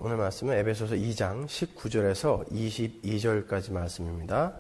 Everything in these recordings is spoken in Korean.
오늘 말씀은 에베소서 2장 19절에서 22절까지 말씀입니다.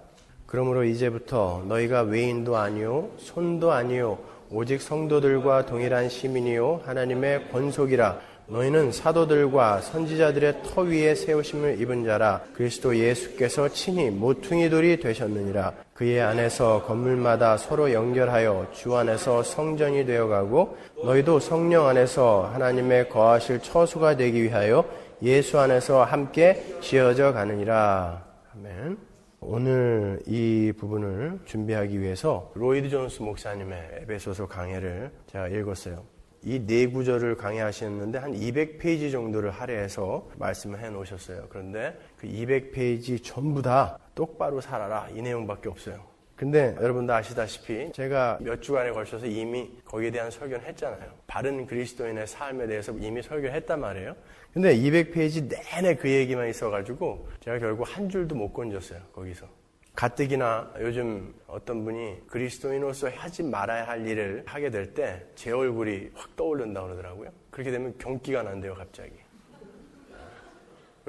그러므로 이제부터 너희가 외인도 아니요 손도 아니요 오직 성도들과 동일한 시민이요 하나님의 권속이라. 너희는 사도들과 선지자들의 터 위에 세우심을 입은 자라. 그리스도 예수께서 친히 모퉁이 돌이 되셨느니라. 그의 안에서 건물마다 서로 연결하여 주 안에서 성전이 되어가고 너희도 성령 안에서 하나님의 거하실 처소가 되기 위하여 예수 안에서 함께 지어져 가느니라. 아멘. 오늘 이 부분을 준비하기 위해서 로이드 존스 목사님의 에베소서 강해를 제가 읽었어요. 이 네 구절을 강의하셨는데 한 200페이지 정도를 할애해서 말씀을 해놓으셨어요. 그런데 그 200페이지 전부 다 똑바로 살아라 이 내용밖에 없어요. 근데 여러분도 아시다시피 제가 몇 주간에 걸쳐서 이미 거기에 대한 설교를 했잖아요. 바른 그리스도인의 삶에 대해서 이미 설교를 했단 말이에요. 근데 200페이지 내내 그 얘기만 있어가지고 제가 결국 한 줄도 못 건졌어요. 거기서. 가뜩이나 요즘 어떤 분이 그리스도인으로서 하지 말아야 할 일을 하게 될 때 제 얼굴이 확 떠오른다고 그러더라고요. 그렇게 되면 경기가 난대요, 갑자기.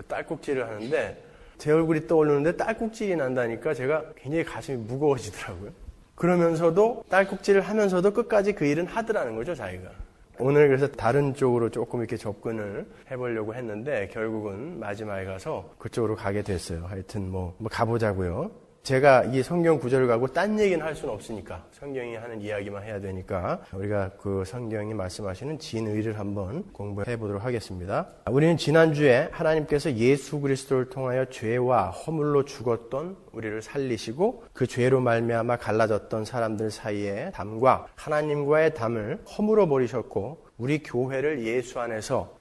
딸꾹질을 하는데 제 얼굴이 떠오르는데 딸꾹질이 난다니까 제가 굉장히 가슴이 무거워지더라고요. 그러면서도 딸꾹질을 하면서도 끝까지 그 일은 하더라는 거죠, 자기가. 오늘 그래서 다른 쪽으로 조금 이렇게 접근을 해보려고 했는데 결국은 마지막에 가서 그쪽으로 가게 됐어요. 하여튼 뭐 가보자고요. 제가 이 성경 구절을 가고 딴 얘기는 할 수는 없으니까 성경이 하는 이야기만 해야 되니까 우리가 그 성경이 말씀하시는 진의를 한번 공부해 보도록 하겠습니다. 우리는 지난주에 하나님께서 예수 그리스도를 통하여 죄와 허물로 죽었던 우리를 살리시고 그 죄로 말미암아 갈라졌던 사람들 사이의 담과 하나님과의 담을 허물어 버리셨고 우리 교회를 예수 안에서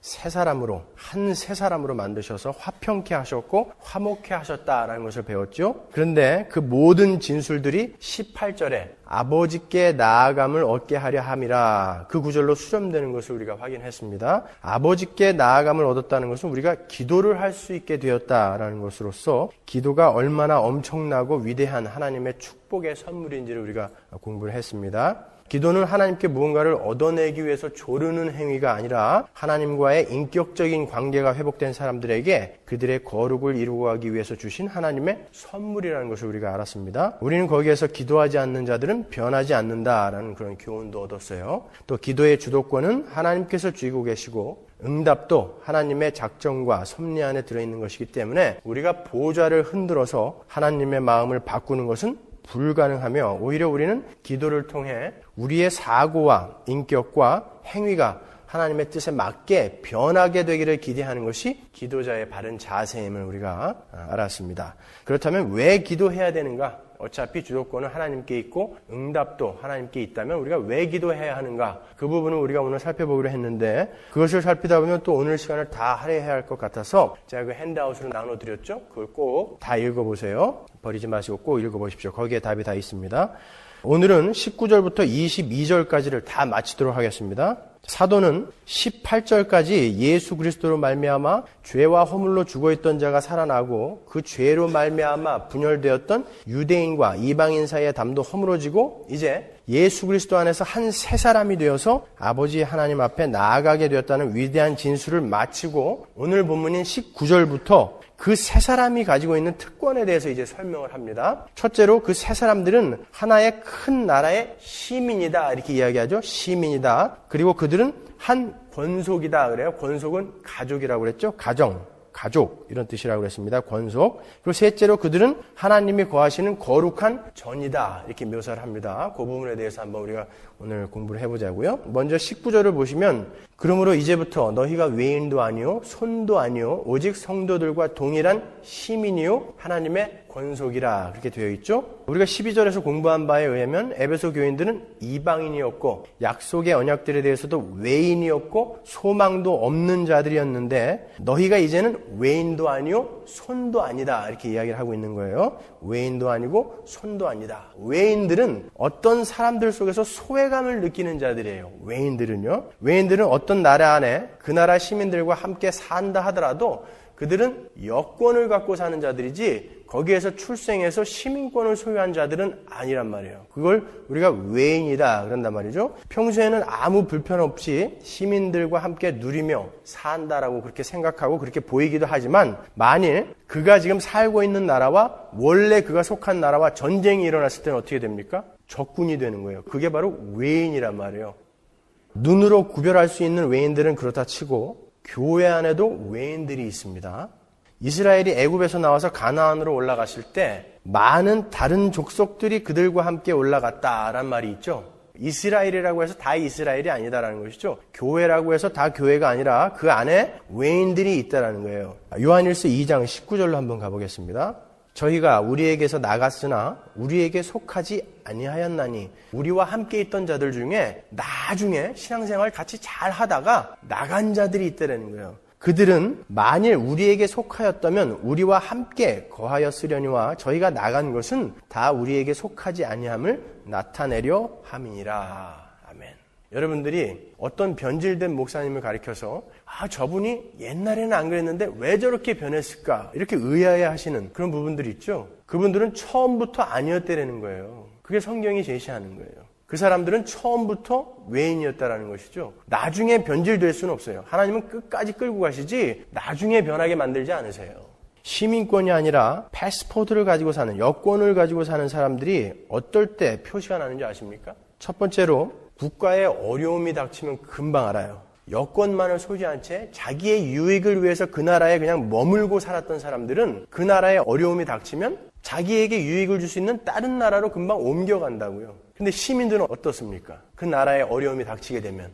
한 새 사람으로 만드셔서 화평케 하셨고 화목케 하셨다라는 것을 배웠죠. 그런데 그 모든 진술들이 18절에 아버지께 나아감을 얻게 하려 함이라 그 구절로 수렴되는 것을 우리가 확인했습니다. 아버지께 나아감을 얻었다는 것은 우리가 기도를 할 수 있게 되었다라는 것으로서 기도가 얼마나 엄청나고 위대한 하나님의 축복의 선물인지를 우리가 공부를 했습니다. 기도는 하나님께 무언가를 얻어내기 위해서 조르는 행위가 아니라 하나님과의 인격적인 관계가 회복된 사람들에게 그들의 거룩을 이루고 가기 위해서 주신 하나님의 선물이라는 것을 우리가 알았습니다. 우리는 거기에서 기도하지 않는 자들은 변하지 않는다라는 그런 교훈도 얻었어요. 또 기도의 주도권은 하나님께서 쥐고 계시고 응답도 하나님의 작정과 섭리 안에 들어있는 것이기 때문에 우리가 보좌를 흔들어서 하나님의 마음을 바꾸는 것은 불가능하며 오히려 우리는 기도를 통해 우리의 사고와 인격과 행위가 하나님의 뜻에 맞게 변하게 되기를 기대하는 것이 기도자의 바른 자세임을 우리가 알았습니다. 그렇다면 왜 기도해야 되는가? 어차피 주도권은 하나님께 있고 응답도 하나님께 있다면 우리가 왜 기도해야 하는가? 그 부분을 우리가 오늘 살펴보기로 했는데 그것을 살피다 보면 또 오늘 시간을 다 할애해야 할 것 같아서 제가 그 핸드아웃으로 나눠드렸죠? 그걸 꼭 다 읽어보세요. 버리지 마시고 꼭 읽어보십시오. 거기에 답이 다 있습니다. 오늘은 19절부터 22절까지를 다 마치도록 하겠습니다. 사도는 18절까지 예수 그리스도로 말미암아 죄와 허물로 죽어있던 자가 살아나고 그 죄로 말미암아 분열되었던 유대인과 이방인 사이의 담도 허물어지고 이제 예수 그리스도 안에서 한 새 사람이 되어서 아버지 하나님 앞에 나아가게 되었다는 위대한 진술을 마치고 오늘 본문인 19절부터 그 세 사람이 가지고 있는 특권에 대해서 이제 설명을 합니다. 첫째로 그 세 사람들은 하나의 큰 나라의 시민이다 이렇게 이야기하죠. 시민이다. 그리고 그들은 한 권속이다 그래요. 권속은 가족이라고 그랬죠. 가족 이런 뜻이라고 그랬습니다. 권속. 그리고 셋째로 그들은 하나님이 거하시는 거룩한 전이다 이렇게 묘사를 합니다. 그 부분에 대해서 한번 우리가 오늘 공부를 해보자고요. 먼저 19절을 보시면 그러므로 이제부터 너희가 외인도 아니요 손도 아니요 오직 성도들과 동일한 시민이요 하나님의 권속이라 그렇게 되어 있죠. 우리가 12절에서 공부한 바에 의하면 에베소 교인들은 이방인이었고 약속의 언약들에 대해서도 외인이었고 소망도 없는 자들이었는데 너희가 이제는 외인도 아니요 손도 아니다 이렇게 이야기를 하고 있는 거예요. 외인도 아니고 손도 아니다. 외인들은 어떤 사람들 속에서 소외감을 느끼는 자들이에요. 외인들은 어떤 나라 안에 그 나라 시민들과 함께 산다 하더라도 그들은 여권을 갖고 사는 자들이지 거기에서 출생해서 시민권을 소유한 자들은 아니란 말이에요. 그걸 우리가 외인이다 그런단 말이죠. 평소에는 아무 불편 없이 시민들과 함께 누리며 산다라고 그렇게 생각하고 그렇게 보이기도 하지만 만일 그가 지금 살고 있는 나라와 원래 그가 속한 나라와 전쟁이 일어났을 때는 어떻게 됩니까? 적군이 되는 거예요. 그게 바로 외인이란 말이에요. 눈으로 구별할 수 있는 외인들은 그렇다 치고 교회 안에도 외인들이 있습니다. 이스라엘이 애굽에서 나와서 가나안으로 올라갔을 때 많은 다른 족속들이 그들과 함께 올라갔다라는 말이 있죠. 이스라엘이라고 해서 다 이스라엘이 아니다라는 것이죠. 교회라고 해서 다 교회가 아니라 그 안에 외인들이 있다라는 거예요. 요한일서 2장 19절로 한번 가보겠습니다. 저희가 우리에게서 나갔으나 우리에게 속하지 아니하였나니 우리와 함께 있던 자들 중에 나중에 신앙생활 같이 잘 하다가 나간 자들이 있다라는 거예요. 그들은 만일 우리에게 속하였다면 우리와 함께 거하였으려니와 저희가 나간 것은 다 우리에게 속하지 아니함을 나타내려 함이니라. 아멘. 여러분들이 어떤 변질된 목사님을 가리켜서 저분이 옛날에는 안 그랬는데 왜 저렇게 변했을까 이렇게 의아해 하시는 그런 부분들이 있죠. 그분들은 처음부터 아니었다라는 거예요. 그게 성경이 제시하는 거예요. 그 사람들은 처음부터 외인이었다라는 것이죠. 나중에 변질될 수는 없어요. 하나님은 끝까지 끌고 가시지 나중에 변하게 만들지 않으세요. 시민권이 아니라 패스포드를 가지고 사는, 여권을 가지고 사는 사람들이 어떨 때 표시가 나는지 아십니까? 첫 번째로 국가에 어려움이 닥치면 금방 알아요. 여권만을 소지한 채 자기의 유익을 위해서 그 나라에 그냥 머물고 살았던 사람들은 그 나라에 어려움이 닥치면 자기에게 유익을 줄 수 있는 다른 나라로 금방 옮겨간다고요. 근데 시민들은 어떻습니까? 그 나라에 어려움이 닥치게 되면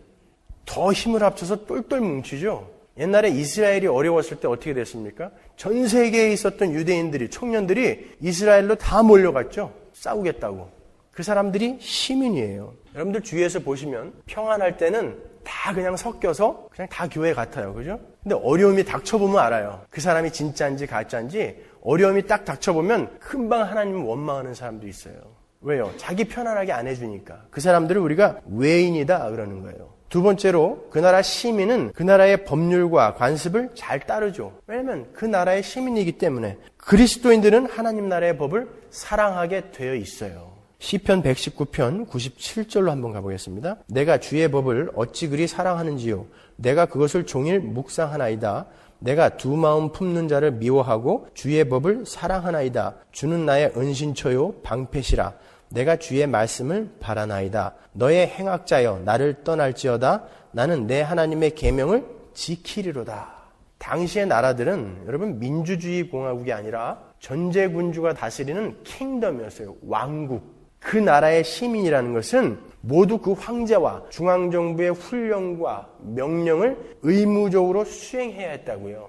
더 힘을 합쳐서 똘똘 뭉치죠. 옛날에 이스라엘이 어려웠을 때 어떻게 됐습니까? 전 세계에 있었던 유대인들이, 청년들이 이스라엘로 다 몰려갔죠. 싸우겠다고. 그 사람들이 시민이에요. 여러분들 주위에서 보시면 평안할 때는 다 그냥 섞여서 그냥 다 교회 같아요. 그죠? 근데 어려움이 닥쳐보면 알아요. 그 사람이 진짜인지 가짜인지 어려움이 딱 닥쳐보면 금방 하나님을 원망하는 사람도 있어요. 왜요? 자기 편안하게 안 해주니까. 그 사람들을 우리가 외인이다 그러는 거예요. 두 번째로 그 나라 시민은 그 나라의 법률과 관습을 잘 따르죠. 왜냐하면 그 나라의 시민이기 때문에. 그리스도인들은 하나님 나라의 법을 사랑하게 되어 있어요. 시편 119편 97절로 한번 가보겠습니다. 내가 주의 법을 어찌 그리 사랑하는지요. 내가 그것을 종일 묵상하나이다. 내가 두 마음 품는 자를 미워하고 주의 법을 사랑하나이다. 주는 나의 은신처요 방패시라. 내가 주의 말씀을 바라나이다. 너의 행악자여 나를 떠날지어다. 나는 내 하나님의 계명을 지키리로다. 당시의 나라들은 여러분 민주주의 공화국이 아니라 전제군주가 다스리는 킹덤이었어요. 왕국. 그 나라의 시민이라는 것은 모두 그 황제와 중앙정부의 훈령과 명령을 의무적으로 수행해야 했다고요.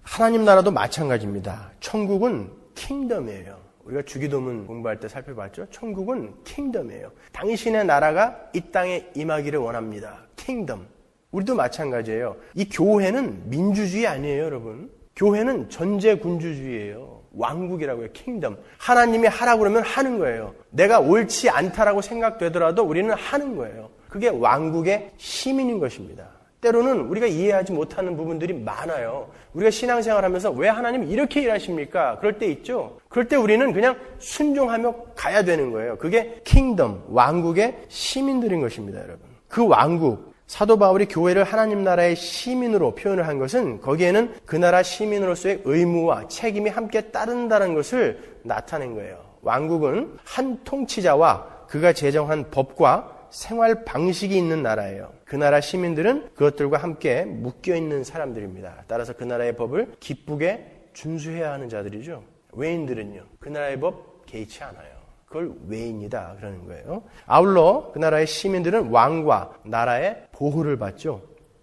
하나님 나라도 마찬가지입니다. 천국은 킹덤이에요. 우리가 주기도문 공부할 때 살펴봤죠. 천국은 킹덤이에요. 당신의 나라가 이 땅에 임하기를 원합니다. 킹덤. 우리도 마찬가지예요. 이 교회는 민주주의 아니에요, 여러분. 교회는 전제군주주의예요. 왕국이라고 해요. 킹덤. 하나님이 하라고 그러면 하는 거예요. 내가 옳지 않다라고 생각되더라도 우리는 하는 거예요. 그게 왕국의 시민인 것입니다. 때로는 우리가 이해하지 못하는 부분들이 많아요. 우리가 신앙생활하면서 왜 하나님 이렇게 일하십니까? 그럴 때 있죠. 그럴 때 우리는 그냥 순종하며 가야 되는 거예요. 그게 킹덤, 왕국의 시민들인 것입니다, 여러분. 그 왕국, 사도 바울이 교회를 하나님 나라의 시민으로 표현을 한 것은 거기에는 그 나라 시민으로서의 의무와 책임이 함께 따른다는 것을 나타낸 거예요. 왕국은 한 통치자와 그가 제정한 법과 생활 방식이 있는 나라예요. 그 나라 시민들은 그것들과 함께 묶여있는 사람들입니다. 따라서 그 나라의 법을 기쁘게 준수해야 하는 자들이죠. 외인들은요, 그 나라의 법 개의치 않아요. 그걸 외인이다 그러는 거예요. 아울러 그 나라의 시민들은 왕과 나라의 보호를 받죠.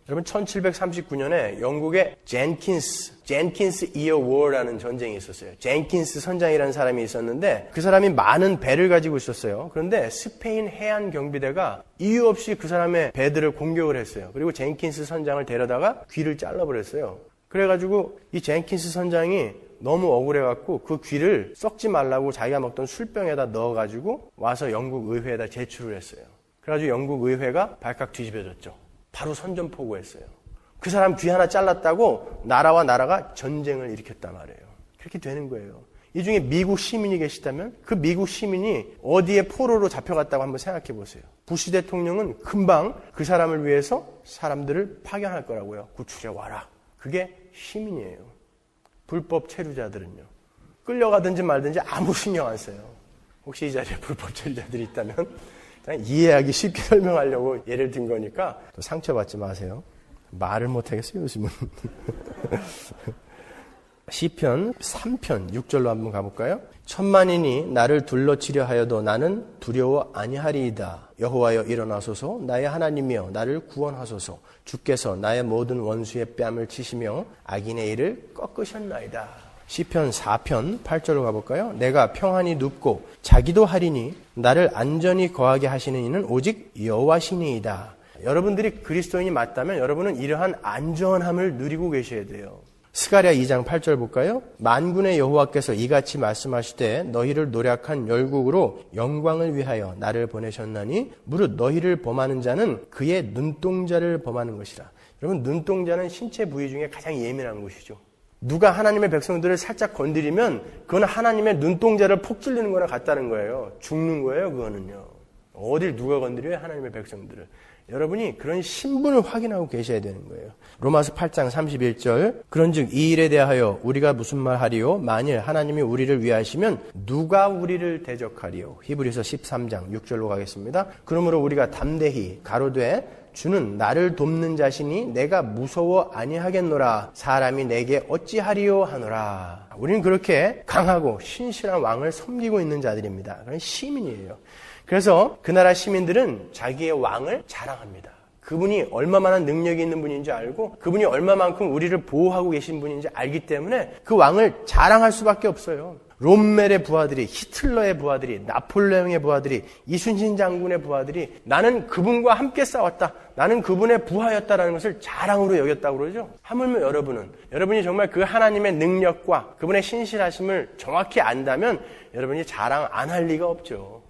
여러분 1739년에 영국의 젠킨스 이어 워라는 전쟁이 있었어요. 젠킨스 선장이라는 사람이 있었는데 그 사람이 많은 배를 가지고 있었어요. 그런데 스페인 해안 경비대가 이유 없이 그 사람의 배들을 공격을 했어요. 그리고 젠킨스 선장을 데려다가 귀를 잘라버렸어요. 그래가지고 이 젠킨스 선장이 너무 억울해갖고 그 귀를 썩지 말라고 자기가 먹던 술병에다 넣어가지고 와서 영국 의회에다 제출을 했어요. 그래가지고 영국 의회가 발칵 뒤집어졌죠. 바로 선전포고했어요. 그 사람 귀 하나 잘랐다고 나라와 나라가 전쟁을 일으켰단 말이에요. 그렇게 되는 거예요. 이 중에 미국 시민이 계시다면 그 미국 시민이 어디에 포로로 잡혀갔다고 한번 생각해 보세요. 부시 대통령은 금방 그 사람을 위해서 사람들을 파견할 거라고요. 구출해 와라. 그게 시민이에요. 불법 체류자들은요. 끌려가든지 말든지 아무 신경 안 써요. 혹시 이 자리에 불법 체류자들이 있다면 그냥 이해하기 쉽게 설명하려고 예를 든 거니까 또 상처받지 마세요. 말을 못하겠어요, 요즘은. 시편 3편 6절로 한번 가볼까요? 천만인이 나를 둘러치려 하여도 나는 두려워 아니하리이다. 여호와여 일어나소서. 나의 하나님이여 나를 구원하소서. 주께서 나의 모든 원수의 뺨을 치시며 악인의 일을 꺾으셨나이다. 시편 4편 8절로 가볼까요? 내가 평안히 눕고 자기도 하리니 나를 안전히 거하게 하시는 이는 오직 여호와시니이다. 여러분들이 그리스도인이 맞다면 여러분은 이러한 안전함을 누리고 계셔야 돼요. 스가랴 2장 8절 볼까요? 만군의 여호와께서 이같이 말씀하시되 너희를 노략한 열국으로 영광을 위하여 나를 보내셨나니 무릇 너희를 범하는 자는 그의 눈동자를 범하는 것이라. 여러분, 눈동자는 신체 부위 중에 가장 예민한 곳이죠. 누가 하나님의 백성들을 살짝 건드리면 그건 하나님의 눈동자를 폭 찔리는 거나 같다는 거예요. 죽는 거예요, 그거는요. 어딜 누가 건드려요, 하나님의 백성들을. 여러분이 그런 신분을 확인하고 계셔야 되는 거예요. 로마서 8장 31절 그런즉 이 일에 대하여 우리가 무슨 말 하리요? 만일 하나님이 우리를 위하시면 누가 우리를 대적하리요? 히브리서 13장 6절로 가겠습니다. 그러므로 우리가 담대히 가로되 주는 나를 돕는 자시니 내가 무서워 아니하겠노라. 사람이 내게 어찌하리요 하노라. 우리는 그렇게 강하고 신실한 왕을 섬기고 있는 자들입니다. 그런 시민이에요. 그래서 그 나라 시민들은 자기의 왕을 자랑합니다. 그분이 얼마만한 능력이 있는 분인지 알고 그분이 얼마만큼 우리를 보호하고 계신 분인지 알기 때문에 그 왕을 자랑할 수밖에 없어요. 롬멜의 부하들이, 히틀러의 부하들이, 나폴레옹의 부하들이, 이순신 장군의 부하들이 나는 그분과 함께 싸웠다. 나는 그분의 부하였다라는 것을 자랑으로 여겼다고 그러죠. 하물며 여러분이 정말 그 하나님의 능력과 그분의 신실하심을 정확히 안다면 여러분이 자랑 안 할 리가 없죠.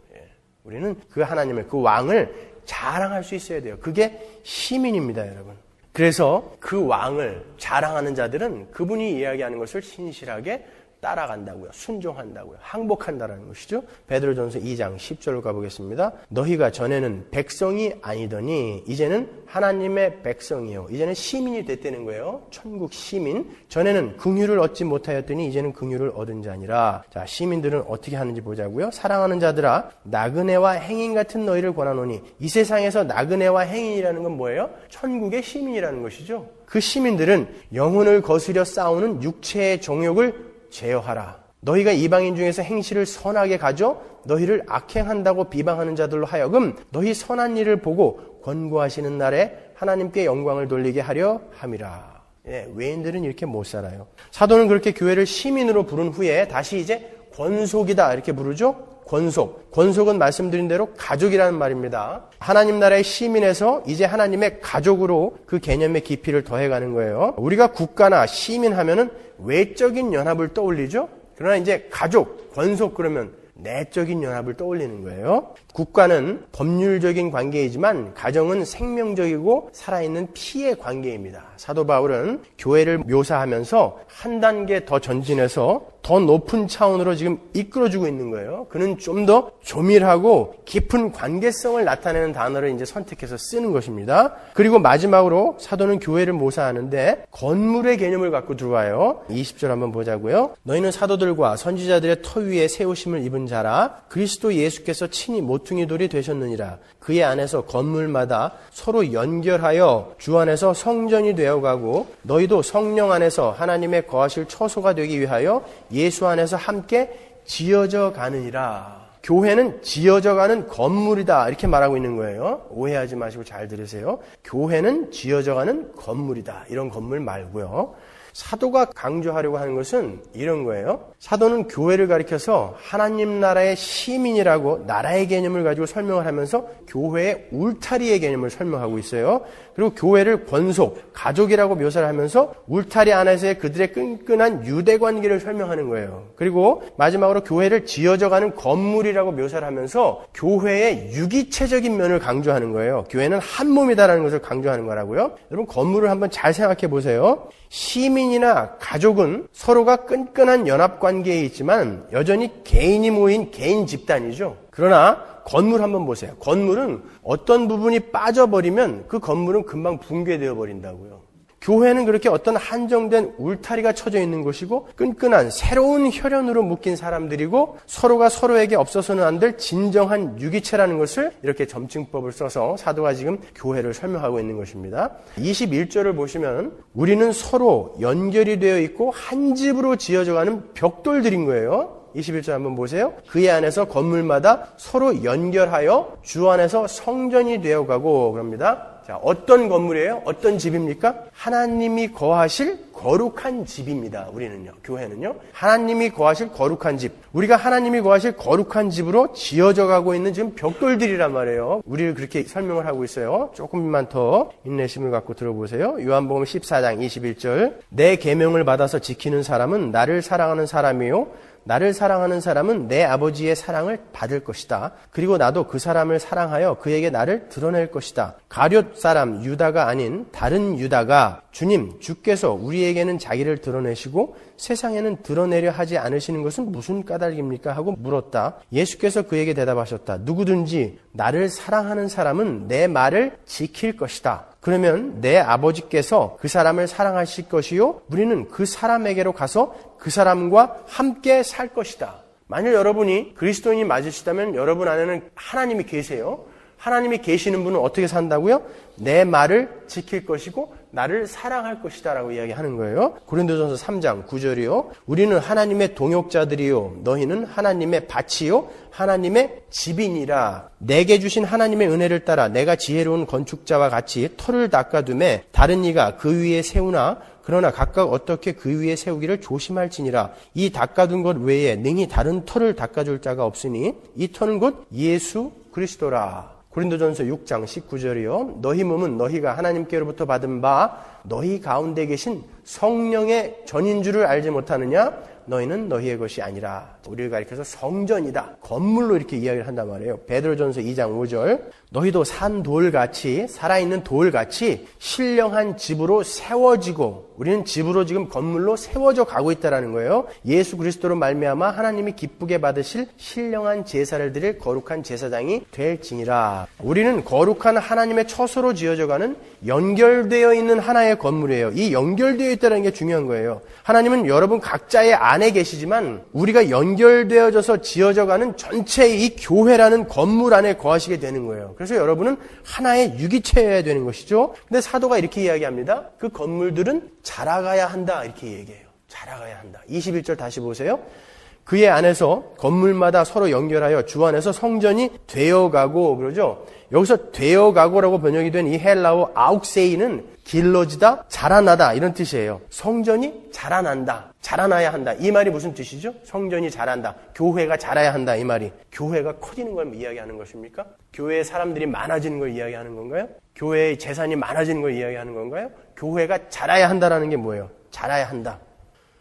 우리는 그 하나님의 그 왕을 자랑할 수 있어야 돼요. 그게 시민입니다, 여러분. 그래서 그 왕을 자랑하는 자들은 그분이 이야기하는 것을 신실하게 따라간다고요. 순종한다고요. 항복한다라는 것이죠. 베드로전서 2장 10절로 가보겠습니다. 너희가 전에는 백성이 아니더니 이제는 하나님의 백성이요. 이제는 시민이 됐다는 거예요. 천국 시민. 전에는 긍휼을 얻지 못하였더니 이제는 긍휼을 얻은 자니라. 자, 시민들은 어떻게 하는지 보자고요. 사랑하는 자들아, 나그네와 행인 같은 너희를 권하노니. 이 세상에서 나그네와 행인이라는 건 뭐예요? 천국의 시민이라는 것이죠. 그 시민들은 영혼을 거스려 싸우는 육체의 정욕을 제어하라. 너희가 이방인 중에서 행실을 선하게 가져 너희를 악행한다고 비방하는 자들로 하여금 너희 선한 일을 보고 권고하시는 날에 하나님께 영광을 돌리게 하려 함이라. 외인들은 이렇게 못 살아요. 사도는 그렇게 교회를 시민으로 부른 후에 다시 이제 권속이다 이렇게 부르죠. 권속은 말씀드린 대로 가족이라는 말입니다. 하나님 나라의 시민에서 이제 하나님의 가족으로 그 개념의 깊이를 더해가는 거예요. 우리가 국가나 시민 하면은 외적인 연합을 떠올리죠. 그러나 이제 가족, 권속 그러면 내적인 연합을 떠올리는 거예요. 국가는 법률적인 관계이지만 가정은 생명적이고 살아있는 피의 관계입니다. 사도 바울은 교회를 묘사하면서 한 단계 더 전진해서 더 높은 차원으로 지금 이끌어주고 있는 거예요. 그는 좀 더 조밀하고 깊은 관계성을 나타내는 단어를 이제 선택해서 쓰는 것입니다. 그리고 마지막으로 사도는 교회를 묘사하는데 건물의 개념을 갖고 들어와요. 20절 한번 보자고요. 너희는 사도들과 선지자들의 터 위에 세우심을 입은 자라. 그리스도 예수께서 친히 모퉁이 돌이 되셨느니라. 그의 안에서 건물마다 서로 연결하여 주 안에서 성전이 되어가고 너희도 성령 안에서 하나님의 거하실 처소가 되기 위하여 예수 안에서 함께 지어져 가느니라. 교회는 지어져 가는 건물이다 이렇게 말하고 있는 거예요. 오해하지 마시고 잘 들으세요. 교회는 지어져 가는 건물이다. 이런 건물 말고요. 사도가 강조하려고 하는 것은 이런 거예요. 사도는 교회를 가리켜서 하나님 나라의 시민이라고 나라의 개념을 가지고 설명을 하면서 교회의 울타리의 개념을 설명하고 있어요. 그리고 교회를 권속, 가족이라고 묘사를 하면서 울타리 안에서의 그들의 끈끈한 유대 관계를 설명하는 거예요. 그리고 마지막으로 교회를 지어져가는 건물이라고 묘사를 하면서 교회의 유기체적인 면을 강조하는 거예요. 교회는 한 몸이다라는 것을 강조하는 거라고요. 여러분 건물을 한번 잘 생각해 보세요. 시민이나 가족은 서로가 끈끈한 연합 관계에 있지만 여전히 개인이 모인 개인 집단이죠. 그러나 건물 한번 보세요. 건물은 어떤 부분이 빠져버리면 그 건물은 금방 붕괴되어 버린다고요. 교회는 그렇게 어떤 한정된 울타리가 쳐져 있는 곳이고 끈끈한 새로운 혈연으로 묶인 사람들이고 서로가 서로에게 없어서는 안 될 진정한 유기체라는 것을 이렇게 점칭법을 써서 사도가 지금 교회를 설명하고 있는 것입니다. 21절을 보시면 우리는 서로 연결이 되어 있고 한 집으로 지어져가는 벽돌들인 거예요. 21절 한번 보세요. 그의 안에서 건물마다 서로 연결하여 주 안에서 성전이 되어가고 그럽니다. 자, 어떤 건물이에요? 어떤 집입니까? 하나님이 거하실 거룩한 집입니다. 우리는요, 교회는요. 하나님이 거하실 거룩한 집. 우리가 하나님이 거하실 거룩한 집으로 지어져 가고 있는 지금 벽돌들이란 말이에요. 우리를 그렇게 설명을 하고 있어요. 조금만 더 인내심을 갖고 들어보세요. 요한복음 14장 21절. 내 계명을 받아서 지키는 사람은 나를 사랑하는 사람이요. 나를 사랑하는 사람은 내 아버지의 사랑을 받을 것이다. 그리고 나도 그 사람을 사랑하여 그에게 나를 드러낼 것이다. 가룟 사람 유다가 아닌 다른 유다가 주님, 주께서 우리에게는 자기를 드러내시고 세상에는 드러내려 하지 않으시는 것은 무슨 까닭입니까? 하고 물었다. 예수께서 그에게 대답하셨다. 누구든지 나를 사랑하는 사람은 내 말을 지킬 것이다. 그러면 내 아버지께서 그 사람을 사랑하실 것이요 우리는 그 사람에게로 가서 그 사람과 함께 살 것이다. 만일 여러분이 그리스도인이 맞으시다면 여러분 안에는 하나님이 계세요. 하나님이 계시는 분은 어떻게 산다고요? 내 말을 지킬 것이고 나를 사랑할 것이다 라고 이야기하는 거예요. 고린도전서 3장 9절이요. 우리는 하나님의 동역자들이요 너희는 하나님의 밭이요 하나님의 집이니라. 내게 주신 하나님의 은혜를 따라 내가 지혜로운 건축자와 같이 터를 닦아두매 다른 이가 그 위에 세우나 그러나 각각 어떻게 그 위에 세우기를 조심할지니라. 이 닦아둔 것 외에 능히 다른 터를 닦아줄 자가 없으니 이 터는 곧 예수 그리스도라. 고린도전서 6장 19절이요. 너희 몸은 너희가 하나님께로부터 받은 바 너희 가운데 계신 성령의 전인 줄을 알지 못하느냐? 너희는 너희의 것이 아니라. 우리를 가리켜서 성전이다. 건물로 이렇게 이야기를 한단 말이에요. 베드로전서 2장 5절. 너희도 산 돌같이 살아있는 돌같이 신령한 집으로 세워지고 우리는 집으로 지금 건물로 세워져 가고 있다는 거예요. 예수 그리스도로 말미암아 하나님이 기쁘게 받으실 신령한 제사를 드릴 거룩한 제사장이 될지니라. 우리는 거룩한 하나님의 처소로 지어져가는 연결되어 있는 하나의 건물이에요. 이 연결되어 있다는 게 중요한 거예요. 하나님은 여러분 각자의 안에 계시지만 우리가 연결되어져서 지어져가는 전체의 이 교회라는 건물 안에 거하시게 되는 거예요. 그래서 여러분은 하나의 유기체여야 되는 것이죠. 근데 사도가 이렇게 이야기합니다. 그 건물들은 자라가야 한다 이렇게 얘기해요. 자라가야 한다. 21절 다시 보세요. 그의 안에서 건물마다 서로 연결하여 주 안에서 성전이 되어가고 그러죠. 여기서 되어가고라고 번역이 된 이 헬라어 아욱세이는 길러지다, 자라나다 이런 뜻이에요. 성전이 자라난다, 자라나야 한다. 이 말이 무슨 뜻이죠? 성전이 자란다, 교회가 자라야 한다 이 말이. 교회가 커지는 걸 이야기하는 것입니까? 교회에 사람들이 많아지는 걸 이야기하는 건가요? 교회의 재산이 많아지는 걸 이야기하는 건가요? 교회가 자라야 한다라는 게 뭐예요? 자라야 한다.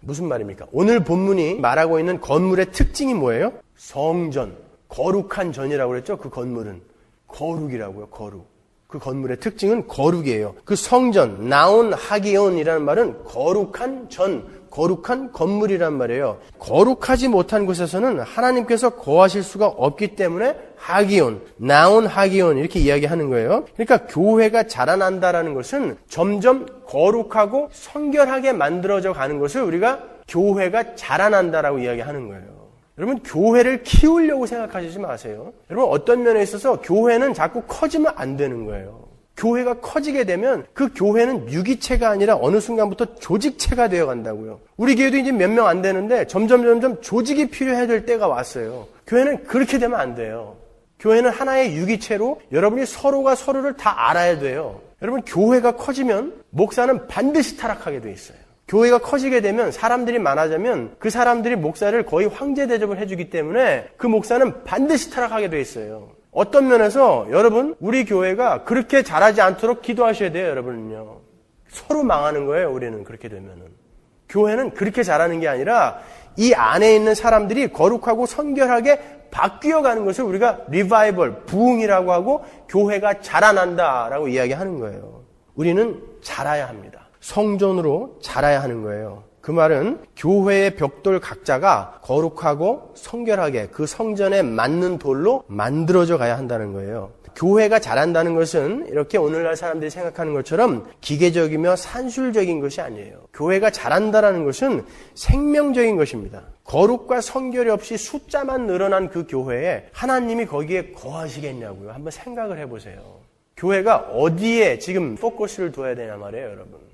무슨 말입니까? 오늘 본문이 말하고 있는 건물의 특징이 뭐예요? 성전, 거룩한 전이라고 그랬죠? 그 건물은 거룩이라고요. 거룩. 그 건물의 특징은 거룩이에요. 그 성전, 나온 하기온이라는 말은 거룩한 전, 거룩한 건물이란 말이에요. 거룩하지 못한 곳에서는 하나님께서 거하실 수가 없기 때문에 하기온, 나온 하기온 이렇게 이야기하는 거예요. 그러니까 교회가 자라난다라는 것은 점점 거룩하고 성결하게 만들어져 가는 것을 우리가 교회가 자라난다라고 이야기하는 거예요. 여러분 교회를 키우려고 생각하시지 마세요. 여러분 어떤 면에 있어서 교회는 자꾸 커지면 안 되는 거예요. 교회가 커지게 되면 그 교회는 유기체가 아니라 어느 순간부터 조직체가 되어 간다고요. 우리 교회도 이제 몇 명 안 되는데 점점 조직이 필요해야 될 때가 왔어요. 교회는 그렇게 되면 안 돼요. 교회는 하나의 유기체로 여러분이 서로가 서로를 다 알아야 돼요. 여러분 교회가 커지면 목사는 반드시 타락하게 돼 있어요. 교회가 커지게 되면 사람들이 많아지면 그 사람들이 목사를 거의 황제 대접을 해주기 때문에 그 목사는 반드시 타락하게 돼 있어요. 어떤 면에서 여러분 우리 교회가 그렇게 잘하지 않도록 기도하셔야 돼요. 여러분은요. 서로 망하는 거예요. 우리는 그렇게 되면은. 교회는 그렇게 잘하는 게 아니라 이 안에 있는 사람들이 거룩하고 성결하게 바뀌어가는 것을 우리가 리바이벌, 부흥이라고 하고 교회가 자라난다라고 이야기하는 거예요. 우리는 자라야 합니다. 성전으로 자라야 하는 거예요. 그 말은 교회의 벽돌 각자가 거룩하고 성결하게 그 성전에 맞는 돌로 만들어져 가야 한다는 거예요. 교회가 자란다는 것은 이렇게 오늘날 사람들이 생각하는 것처럼 기계적이며 산술적인 것이 아니에요. 교회가 자란다는 것은 생명적인 것입니다. 거룩과 성결이 없이 숫자만 늘어난 그 교회에 하나님이 거기에 거하시겠냐고요. 한번 생각을 해보세요. 교회가 어디에 지금 포커스를 둬야 되냐 말이에요, 여러분.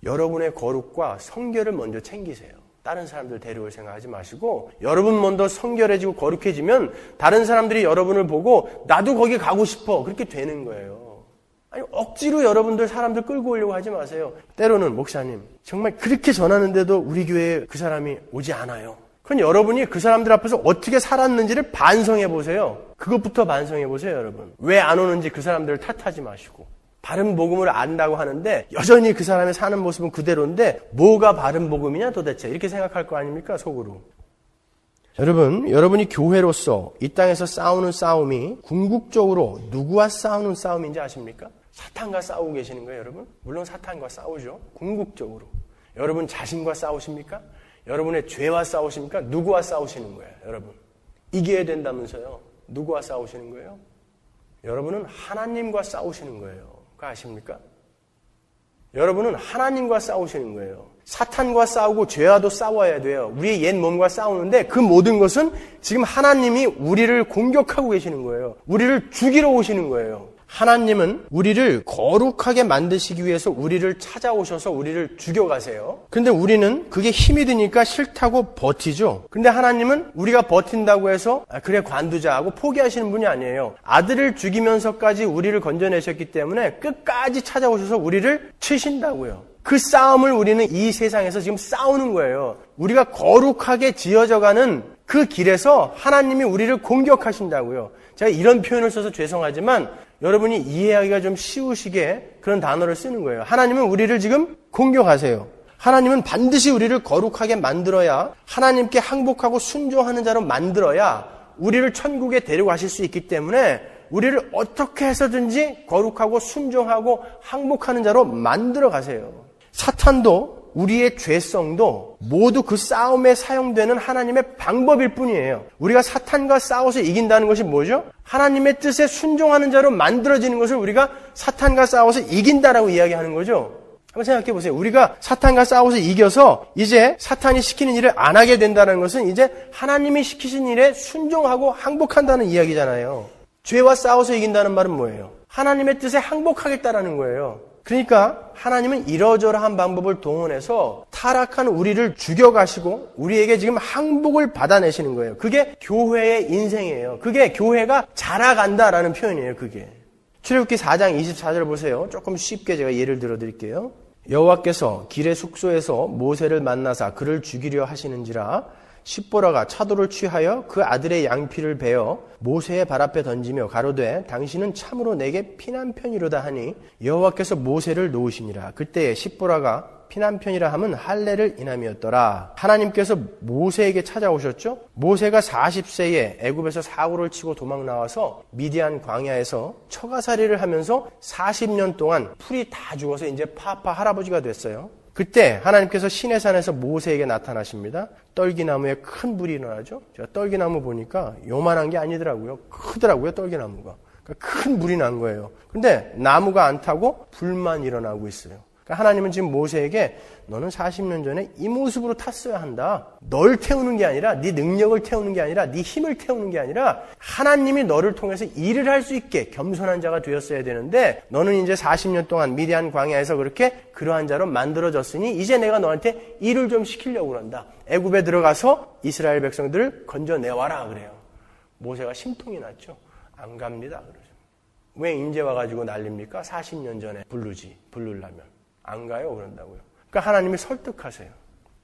여러분의 거룩과 성결을 먼저 챙기세요. 다른 사람들 데려올 생각하지 마시고 여러분 먼저 성결해지고 거룩해지면 다른 사람들이 여러분을 보고 나도 거기 가고 싶어. 그렇게 되는 거예요. 아니 억지로 여러분들 사람들 끌고 오려고 하지 마세요. 때로는 목사님 정말 그렇게 전하는데도 우리 교회에 그 사람이 오지 않아요. 그건 여러분이 그 사람들 앞에서 어떻게 살았는지를 반성해 보세요. 그것부터 반성해 보세요, 여러분. 왜 안 오는지 그 사람들을 탓하지 마시고. 바른 복음을 안다고 하는데 여전히 그 사람이 사는 모습은 그대로인데 뭐가 바른 복음이냐 도대체 이렇게 생각할 거 아닙니까 속으로. 여러분, 여러분이 교회로서 이 땅에서 싸우는 싸움이 궁극적으로 누구와 싸우는 싸움인지 아십니까? 사탄과 싸우고 계시는 거예요, 여러분. 물론 사탄과 싸우죠. 궁극적으로. 여러분 자신과 싸우십니까? 여러분의 죄와 싸우십니까? 누구와 싸우시는 거예요, 여러분? 이겨야 된다면서요. 누구와 싸우시는 거예요? 여러분은 하나님과 싸우시는 거예요. 그거 아십니까? 여러분은 하나님과 싸우시는 거예요. 사탄과 싸우고 죄와도 싸워야 돼요. 우리의 옛 몸과 싸우는데 그 모든 것은 지금 하나님이 우리를 공격하고 계시는 거예요. 우리를 죽이러 오시는 거예요. 하나님은 우리를 거룩하게 만드시기 위해서 우리를 찾아오셔서 우리를 죽여가세요. 근데 우리는 그게 힘이 드니까 싫다고 버티죠. 근데 하나님은 우리가 버틴다고 해서 그래 관두자 하고 포기하시는 분이 아니에요. 아들을 죽이면서까지 우리를 건져내셨기 때문에 끝까지 찾아오셔서 우리를 치신다고요. 그 싸움을 우리는 이 세상에서 지금 싸우는 거예요. 우리가 거룩하게 지어져가는 그 길에서 하나님이 우리를 공격하신다고요. 제가 이런 표현을 써서 죄송하지만 여러분이 이해하기가 좀 쉬우시게 그런 단어를 쓰는 거예요. 하나님은 우리를 지금 공격하세요. 하나님은 반드시 우리를 거룩하게 만들어야 하나님께 항복하고 순종하는 자로 만들어야 우리를 천국에 데려가실 수 있기 때문에 우리를 어떻게 해서든지 거룩하고 순종하고 항복하는 자로 만들어 가세요. 사탄도 우리의 죄성도 모두 그 싸움에 사용되는 하나님의 방법일 뿐이에요. 우리가 사탄과 싸워서 이긴다는 것이 뭐죠? 하나님의 뜻에 순종하는 자로 만들어지는 것을 우리가 사탄과 싸워서 이긴다라고 이야기하는 거죠. 한번 생각해 보세요. 우리가 사탄과 싸워서 이겨서 이제 사탄이 시키는 일을 안 하게 된다는 것은 이제 하나님이 시키신 일에 순종하고 항복한다는 이야기잖아요. 죄와 싸워서 이긴다는 말은 뭐예요? 하나님의 뜻에 항복하겠다라는 거예요. 그러니까 하나님은 이러저러한 방법을 동원해서 타락한 우리를 죽여가시고 우리에게 지금 항복을 받아내시는 거예요. 그게 교회의 인생이에요. 그게 교회가 자라간다라는 표현이에요. 그게. 출애굽기 4장 24절 보세요. 조금 쉽게 제가 예를 들어드릴게요. 여호와께서 길의 숙소에서 모세를 만나사 그를 죽이려 하시는지라 십보라가 차도를 취하여 그 아들의 양피를 베어 모세의 발 앞에 던지며 가로되 당신은 참으로 내게 피난편이로다 하니 여호와께서 모세를 놓으시니라. 그때에 십보라가 피난편이라 함은 할례를 인함이었더라. 하나님께서 모세에게 찾아오셨죠. 모세가 40세에 애굽에서 사고를 치고 도망 나와서 미디안 광야에서 처가살이를 하면서 40년 동안 풀이 다 죽어서 이제 파파 할아버지가 됐어요. 그때 하나님께서 시내산에서 모세에게 나타나십니다. 떨기나무에 큰 불이 일어나죠. 제가 떨기나무 보니까 요만한 게 아니더라고요. 크더라고요, 떨기나무가. 그러니까 큰 불이 난 거예요. 근데 나무가 안 타고 불만 일어나고 있어요. 그러니까 하나님은 지금 모세에게 너는 40년 전에 이 모습으로 탔어야 한다. 널 태우는 게 아니라 네 능력을 태우는 게 아니라 네 힘을 태우는 게 아니라 하나님이 너를 통해서 일을 할 수 있게 겸손한 자가 되었어야 되는데 너는 이제 40년 동안 미디안 광야에서 그렇게 그러한 자로 만들어졌으니 이제 내가 너한테 일을 좀 시키려고 그런다. 애굽에 들어가서 이스라엘 백성들을 건져내와라 그래요. 모세가 심통이 났죠. 안 갑니다. 그러죠. 왜 이제 와가지고 난립니까? 40년 전에 부르려면. 안 가요 그런다고요. 그러니까 하나님이 설득하세요.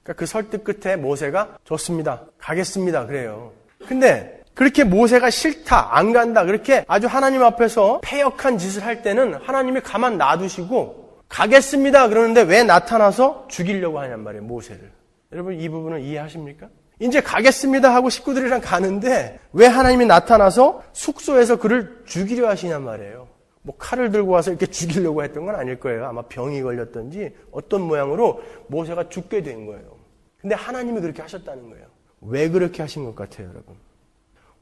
그러니까 그 설득 끝에 모세가 좋습니다. 가겠습니다. 그래요. 근데 그렇게 모세가 싫다, 안 간다, 그렇게 아주 하나님 앞에서 패역한 짓을 할 때는 하나님이 가만 놔두시고 가겠습니다. 그러는데 왜 나타나서 죽이려고 하냔 말이에요, 모세를. 여러분 이 부분을 이해하십니까? 이제 가겠습니다 하고 식구들이랑 가는데 왜 하나님이 나타나서 숙소에서 그를 죽이려 하시냔 말이에요. 뭐 칼을 들고 와서 이렇게 죽이려고 했던 건 아닐 거예요. 아마 병이 걸렸던지 어떤 모양으로 모세가 죽게 된 거예요. 근데 하나님이 그렇게 하셨다는 거예요. 왜 그렇게 하신 것 같아요, 여러분?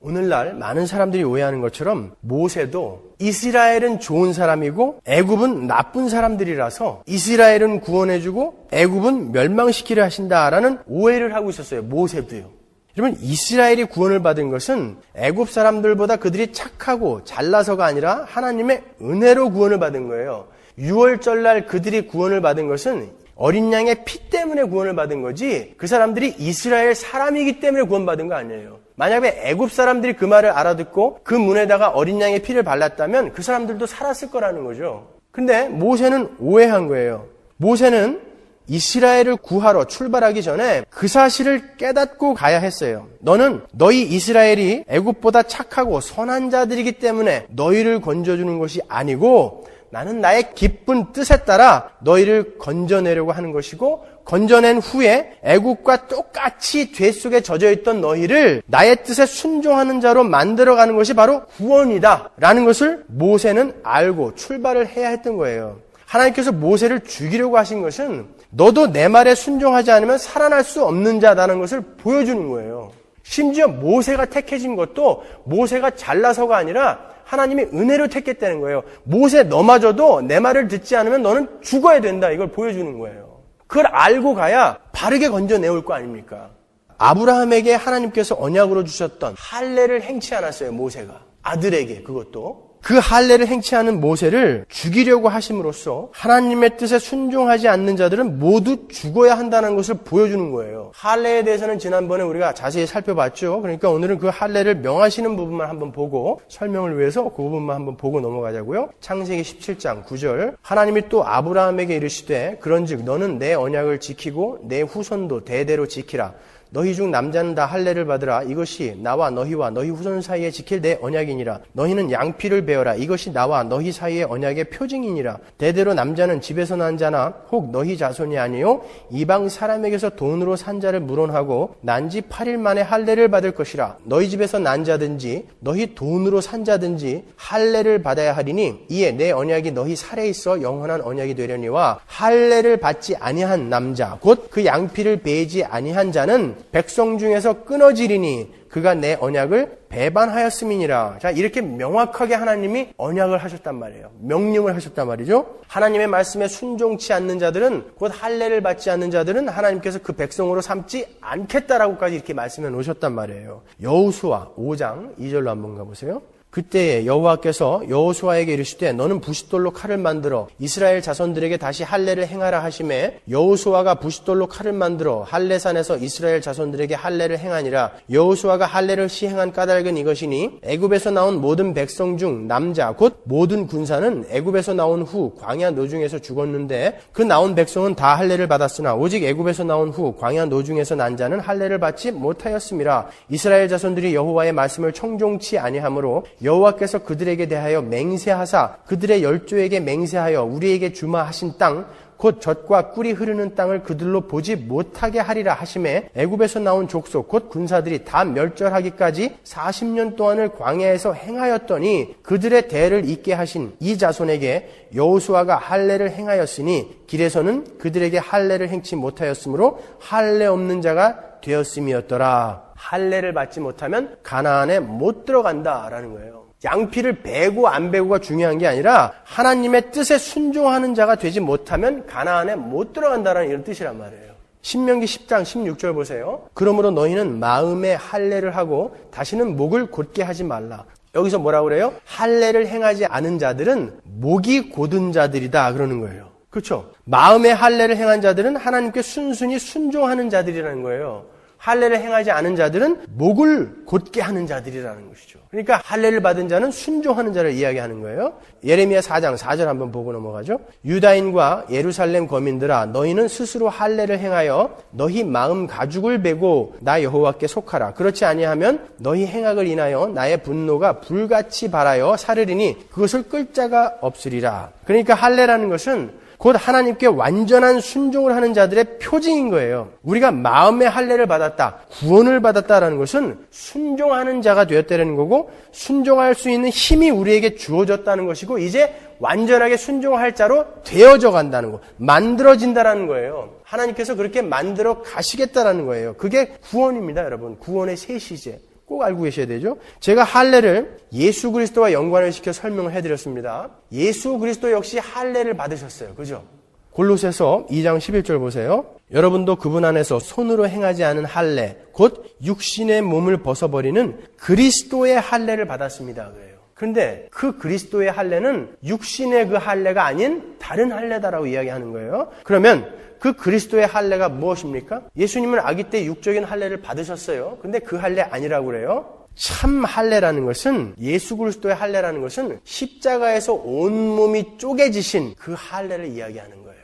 오늘날 많은 사람들이 오해하는 것처럼 모세도 이스라엘은 좋은 사람이고 애굽은 나쁜 사람들이라서 이스라엘은 구원해주고 애굽은 멸망시키려 하신다라는 오해를 하고 있었어요. 모세도요. 여러분 이스라엘이 구원을 받은 것은 애굽 사람들보다 그들이 착하고 잘나서가 아니라 하나님의 은혜로 구원을 받은 거예요. 유월절날 그들이 구원을 받은 것은 어린 양의 피 때문에 구원을 받은 거지 그 사람들이 이스라엘 사람이기 때문에 구원받은 거 아니에요. 만약에 애굽 사람들이 그 말을 알아듣고 그 문에다가 어린 양의 피를 발랐다면 그 사람들도 살았을 거라는 거죠. 근데 모세는 오해한 거예요. 모세는 이스라엘을 구하러 출발하기 전에 그 사실을 깨닫고 가야 했어요. 너는 너희 이스라엘이 애굽보다 착하고 선한 자들이기 때문에 너희를 건져주는 것이 아니고 나는 나의 기쁜 뜻에 따라 너희를 건져내려고 하는 것이고 건져낸 후에 애국과 똑같이 죄 속에 젖어있던 너희를 나의 뜻에 순종하는 자로 만들어가는 것이 바로 구원이다 라는 것을 모세는 알고 출발을 해야 했던 거예요. 하나님께서 모세를 죽이려고 하신 것은 너도 내 말에 순종하지 않으면 살아날 수 없는 자라는 것을 보여주는 거예요. 심지어 모세가 택해진 것도 모세가 잘나서가 아니라 하나님이 은혜로 택했다는 거예요. 모세 너마저도 내 말을 듣지 않으면 너는 죽어야 된다. 이걸 보여주는 거예요. 그걸 알고 가야 바르게 건져내올 거 아닙니까? 아브라함에게 하나님께서 언약으로 주셨던 할례를 행치 않았어요. 모세가. 아들에게 그것도. 그 할례를 행치 않은 모세를 죽이려고 하심으로써 하나님의 뜻에 순종하지 않는 자들은 모두 죽어야 한다는 것을 보여주는 거예요. 할례에 대해서는 지난번에 우리가 자세히 살펴봤죠. 그러니까 오늘은 그 할례를 명하시는 부분만 한번 보고 설명을 위해서 그 부분만 한번 보고 넘어가자고요. 창세기 17장 9절 하나님이 또 아브라함에게 이르시되 그런즉 너는 내 언약을 지키고 내 후손도 대대로 지키라. 너희 중 남자는 다 할례를 받으라. 이것이 나와 너희와 너희 후손 사이에 지킬 내 언약이니라. 너희는 양피를 베어라. 이것이 나와 너희 사이의 언약의 표징이니라. 대대로 남자는 집에서 난 자나 혹 너희 자손이 아니요 이방 사람에게서 돈으로 산 자를 물어하고 난 지 8일 만에 할례를 받을 것이라. 너희 집에서 난 자든지 너희 돈으로 산 자든지 할례를 받아야 하리니 이에 내 언약이 너희 살에 있어 영원한 언약이 되려니와 할례를 받지 아니한 남자 곧 그 양피를 베지 아니한 자는 백성 중에서 끊어지리니 그가 내 언약을 배반하였음이니라. 자, 이렇게 명확하게 하나님이 언약을 하셨단 말이에요. 명령을 하셨단 말이죠. 하나님의 말씀에 순종치 않는 자들은 곧 할례를 받지 않는 자들은 하나님께서 그 백성으로 삼지 않겠다라고까지 이렇게 말씀해 놓으셨단 말이에요. 여호수아 5장 2절로 한번 가보세요. 그때에 여호와께서 여호수아에게 이르시되 너는 부싯돌로 칼을 만들어 이스라엘 자손들에게 다시 할례를 행하라 하시매 여호수아가 부싯돌로 칼을 만들어 할례산에서 이스라엘 자손들에게 할례를 행하니라. 여호수아가 할례를 시행한 까닭은 이것이니 애굽에서 나온 모든 백성 중 남자 곧 모든 군사는 애굽에서 나온 후 광야 노중에서 죽었는데 그 나온 백성은 다 할례를 받았으나 오직 애굽에서 나온 후 광야 노중에서 난 자는 할례를 받지 못하였음이라. 이스라엘 자손들이 여호와의 말씀을 청종치 아니하므로 여호와께서 그들에게 대하여 맹세하사 그들의 열조에게 맹세하여 우리에게 주마 하신 땅 곧 젖과 꿀이 흐르는 땅을 그들로 보지 못하게 하리라 하심에 애굽에서 나온 족속 곧 군사들이 다 멸절하기까지 40년 동안을 광야에서 행하였더니 그들의 대를 잇게 하신 이 자손에게 여호수아가 할례를 행하였으니 길에서는 그들에게 할례를 행치 못하였으므로 할례 없는 자가 되었음이었더라. 할례를 받지 못하면 가나안에 못 들어간다라는 거예요. 양피를 베고 안 베고가 중요한 게 아니라 하나님의 뜻에 순종하는 자가 되지 못하면 가나안에 못 들어간다라는 이런 뜻이란 말이에요. 신명기 10장 16절 보세요. 그러므로 너희는 마음에 할례를 하고 다시는 목을 곧게 하지 말라. 여기서 뭐라고 그래요? 할례를 행하지 않은 자들은 목이 곧은 자들이다 그러는 거예요. 그렇죠? 마음에 할례를 행한 자들은 하나님께 순순히 순종하는 자들이라는 거예요. 할례를 행하지 않은 자들은 목을 곧게 하는 자들이라는 것이죠. 그러니까 할례를 받은 자는 순종하는 자를 이야기하는 거예요. 예레미야 4장 4절 한번 보고 넘어가죠. 유다인과 예루살렘 거민들아 너희는 스스로 할례를 행하여 너희 마음 가죽을 베고 나 여호와께 속하라. 그렇지 아니하면 너희 행악을 인하여 나의 분노가 불같이 발하여 사르리니 그것을 끌 자가 없으리라. 그러니까 할례라는 것은 곧 하나님께 완전한 순종을 하는 자들의 표징인 거예요. 우리가 마음의 할례를 받았다, 구원을 받았다라는 것은 순종하는 자가 되었다는 거고 순종할 수 있는 힘이 우리에게 주어졌다는 것이고 이제 완전하게 순종할 자로 되어져 간다는 거, 만들어진다라는 거예요. 하나님께서 그렇게 만들어 가시겠다라는 거예요. 그게 구원입니다, 여러분. 구원의 새 시제. 꼭 알고 계셔야 되죠. 제가 할례를 예수 그리스도와 연관을 시켜 설명을 해드렸습니다. 예수 그리스도 역시 할례를 받으셨어요. 그죠? 골로새서 2장 11절 보세요. 여러분도 그분 안에서 손으로 행하지 않은 할례, 곧 육신의 몸을 벗어버리는 그리스도의 할례를 받았습니다. 그래요. 그런데 그 그리스도의 할례는 육신의 그 할례가 아닌 다른 할례다라고 이야기하는 거예요. 그러면 그 그리스도의 할례가 무엇입니까? 예수님은 아기 때 육적인 할례를 받으셨어요. 근데 그 할례 아니라고 그래요. 참 할례라는 것은 예수 그리스도의 할례라는 것은 십자가에서 온몸이 쪼개지신 그 할례를 이야기하는 거예요.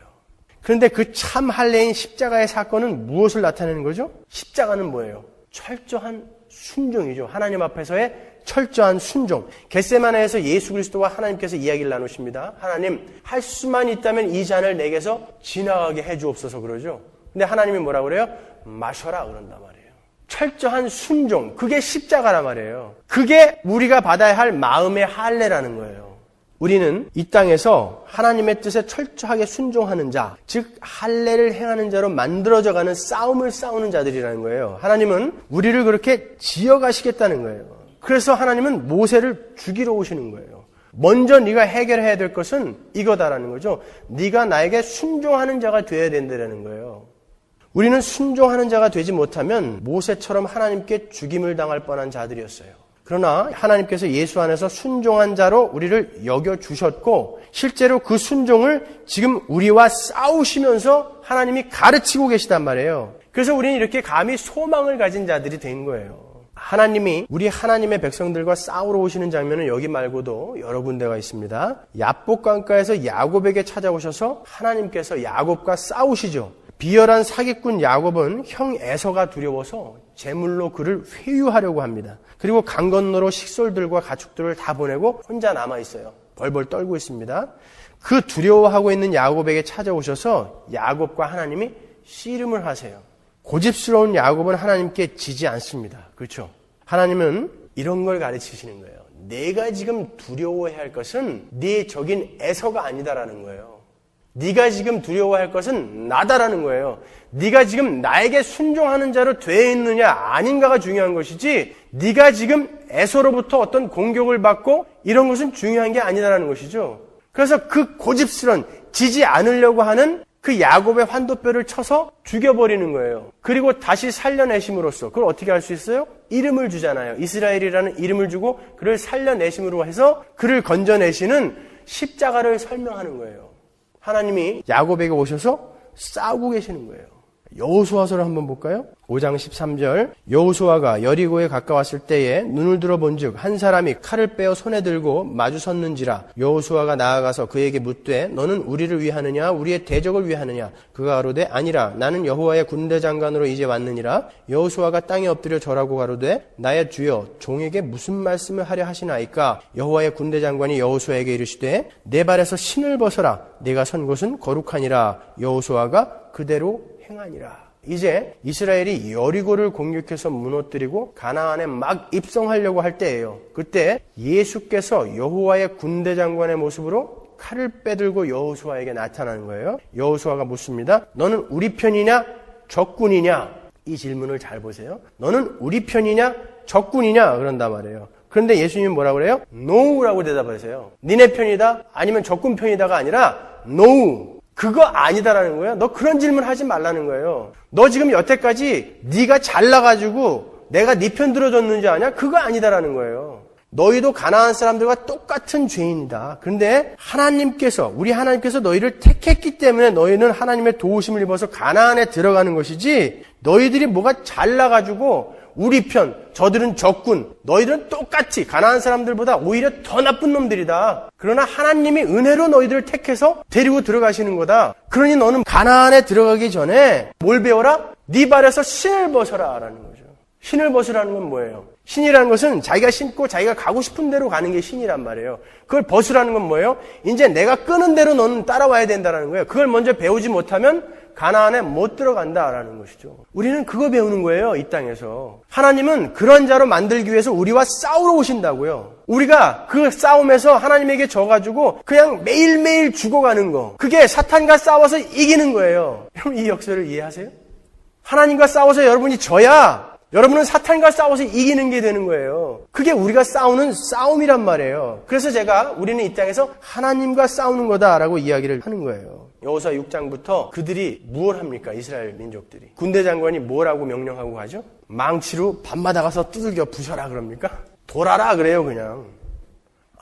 그런데 그 참 할례인 십자가의 사건은 무엇을 나타내는 거죠? 십자가는 뭐예요? 철저한 순종이죠. 하나님 앞에서의 철저한 순종. 겟세마네에서 예수 그리스도와 하나님께서 이야기를 나누십니다. 하나님, 할 수만 있다면 이 잔을 내게서 지나가게 해주옵소서 그러죠. 근데 하나님이 뭐라 그래요? 마셔라 그런단 말이에요. 철저한 순종. 그게 십자가란 말이에요. 그게 우리가 받아야 할 마음의 할례라는 거예요. 우리는 이 땅에서 하나님의 뜻에 철저하게 순종하는 자, 즉 할례를 행하는 자로 만들어져가는 싸움을 싸우는 자들이라는 거예요. 하나님은 우리를 그렇게 지어가시겠다는 거예요. 그래서 하나님은 모세를 죽이러 오시는 거예요. 먼저 네가 해결해야 될 것은 이거다라는 거죠. 네가 나에게 순종하는 자가 되어야 된다는 거예요. 우리는 순종하는 자가 되지 못하면 모세처럼 하나님께 죽임을 당할 뻔한 자들이었어요. 그러나 하나님께서 예수 안에서 순종한 자로 우리를 여겨주셨고 실제로 그 순종을 지금 우리와 싸우시면서 하나님이 가르치고 계시단 말이에요. 그래서 우리는 이렇게 감히 소망을 가진 자들이 된 거예요. 하나님이 우리 하나님의 백성들과 싸우러 오시는 장면은 여기 말고도 여러 군데가 있습니다. 야복 강가에서 야곱에게 찾아오셔서 하나님께서 야곱과 싸우시죠. 비열한 사기꾼 야곱은 형 에서가 두려워서 제물로 그를 회유하려고 합니다. 그리고 강 건너로 식솔들과 가축들을 다 보내고 혼자 남아있어요. 벌벌 떨고 있습니다. 그 두려워하고 있는 야곱에게 찾아오셔서 야곱과 하나님이 씨름을 하세요. 고집스러운 야곱은 하나님께 지지 않습니다. 그렇죠? 하나님은 이런 걸 가르치시는 거예요. 내가 지금 두려워해야 할 것은 네 적인 에서가 아니다라는 거예요. 네가 지금 두려워할 것은 나다라는 거예요. 네가 지금 나에게 순종하는 자로 되어 있느냐 아닌가가 중요한 것이지 네가 지금 에서로부터 어떤 공격을 받고 이런 것은 중요한 게 아니다라는 것이죠. 그래서 그 고집스런 지지 않으려고 하는 그 야곱의 환도뼈를 쳐서 죽여버리는 거예요. 그리고 다시 살려내심으로써 그걸 어떻게 할 수 있어요? 이름을 주잖아요. 이스라엘이라는 이름을 주고 그를 살려내심으로 해서 그를 건져내시는 십자가를 설명하는 거예요. 하나님이 야곱에게 오셔서 싸우고 계시는 거예요. 여호수아서를 한번 볼까요? 5장 13절 여호수아가 여리고에 가까웠을 때에 눈을 들어본즉 한 사람이 칼을 빼어 손에 들고 마주 섰는지라 여호수아가 나아가서 그에게 묻되 너는 우리를 위하느냐 우리의 대적을 위하느냐 그가 가로되 아니라 나는 여호와의 군대 장관으로 이제 왔느니라 여호수아가 땅에 엎드려 절하고 가로되 나의 주여 종에게 무슨 말씀을 하려 하시나이까 여호와의 군대 장관이 여호수아에게 이르시되 내 발에서 신을 벗어라 내가 선 곳은 거룩하니라 여호수아가 그대로 행하니라. 이제 이스라엘이 여리고를 공격해서 무너뜨리고 가나안에 막 입성하려고 할 때예요. 그때 예수께서 여호와의 군대 장관의 모습으로 칼을 빼들고 여호수아에게 나타나는 거예요. 여호수아가 묻습니다. 너는 우리 편이냐 적군이냐? 이 질문을 잘 보세요. 너는 우리 편이냐 적군이냐? 그런단 말이에요. 그런데 예수님은 뭐라고 그래요? No라고 대답하세요. 니네 편이다? 아니면 적군 편이다가 아니라 No. 그거 아니다라는 거예요. 너 그런 질문 하지 말라는 거예요. 너 지금 여태까지 네가 잘나가지고 내가 네 편 들어줬는지 아냐? 그거 아니다라는 거예요. 너희도 가나안 사람들과 똑같은 죄인이다. 그런데 우리 하나님께서 너희를 택했기 때문에 너희는 하나님의 도우심을 입어서 가나안에 들어가는 것이지, 너희들이 뭐가 잘나가지고 우리 편, 저들은 적군, 너희들은 똑같이 가나안 사람들보다 오히려 더 나쁜 놈들이다. 그러나 하나님이 은혜로 너희들을 택해서 데리고 들어가시는 거다. 그러니 너는 가나안에 들어가기 전에 뭘 배워라? 네 발에서 신을 벗어라 라는 거죠. 신을 벗으라는 건 뭐예요? 신이라는 것은 자기가 신고 자기가 가고 싶은 대로 가는 게 신이란 말이에요. 그걸 벗으라는 건 뭐예요? 이제 내가 끄는 대로 너는 따라와야 된다는 거예요. 그걸 먼저 배우지 못하면 가나안에 못 들어간다라는 것이죠. 우리는 그거 배우는 거예요, 이 땅에서. 하나님은 그런 자로 만들기 위해서 우리와 싸우러 오신다고요. 우리가 그 싸움에서 하나님에게 져가지고 그냥 매일매일 죽어가는 거, 그게 사탄과 싸워서 이기는 거예요. 여러분, 이 역설을 이해하세요? 하나님과 싸워서 여러분이 져야 여러분은 사탄과 싸워서 이기는 게 되는 거예요. 그게 우리가 싸우는 싸움이란 말이에요. 그래서 우리는 이 땅에서 하나님과 싸우는 거다라고 이야기를 하는 거예요. 여호수아 6장부터 그들이 무엇 합니까? 이스라엘 민족들이. 군대 장관이 뭐라고 명령하고 가죠? 망치로 밤마다 가서 두들겨 부셔라 그럽니까? 돌아라 그래요, 그냥.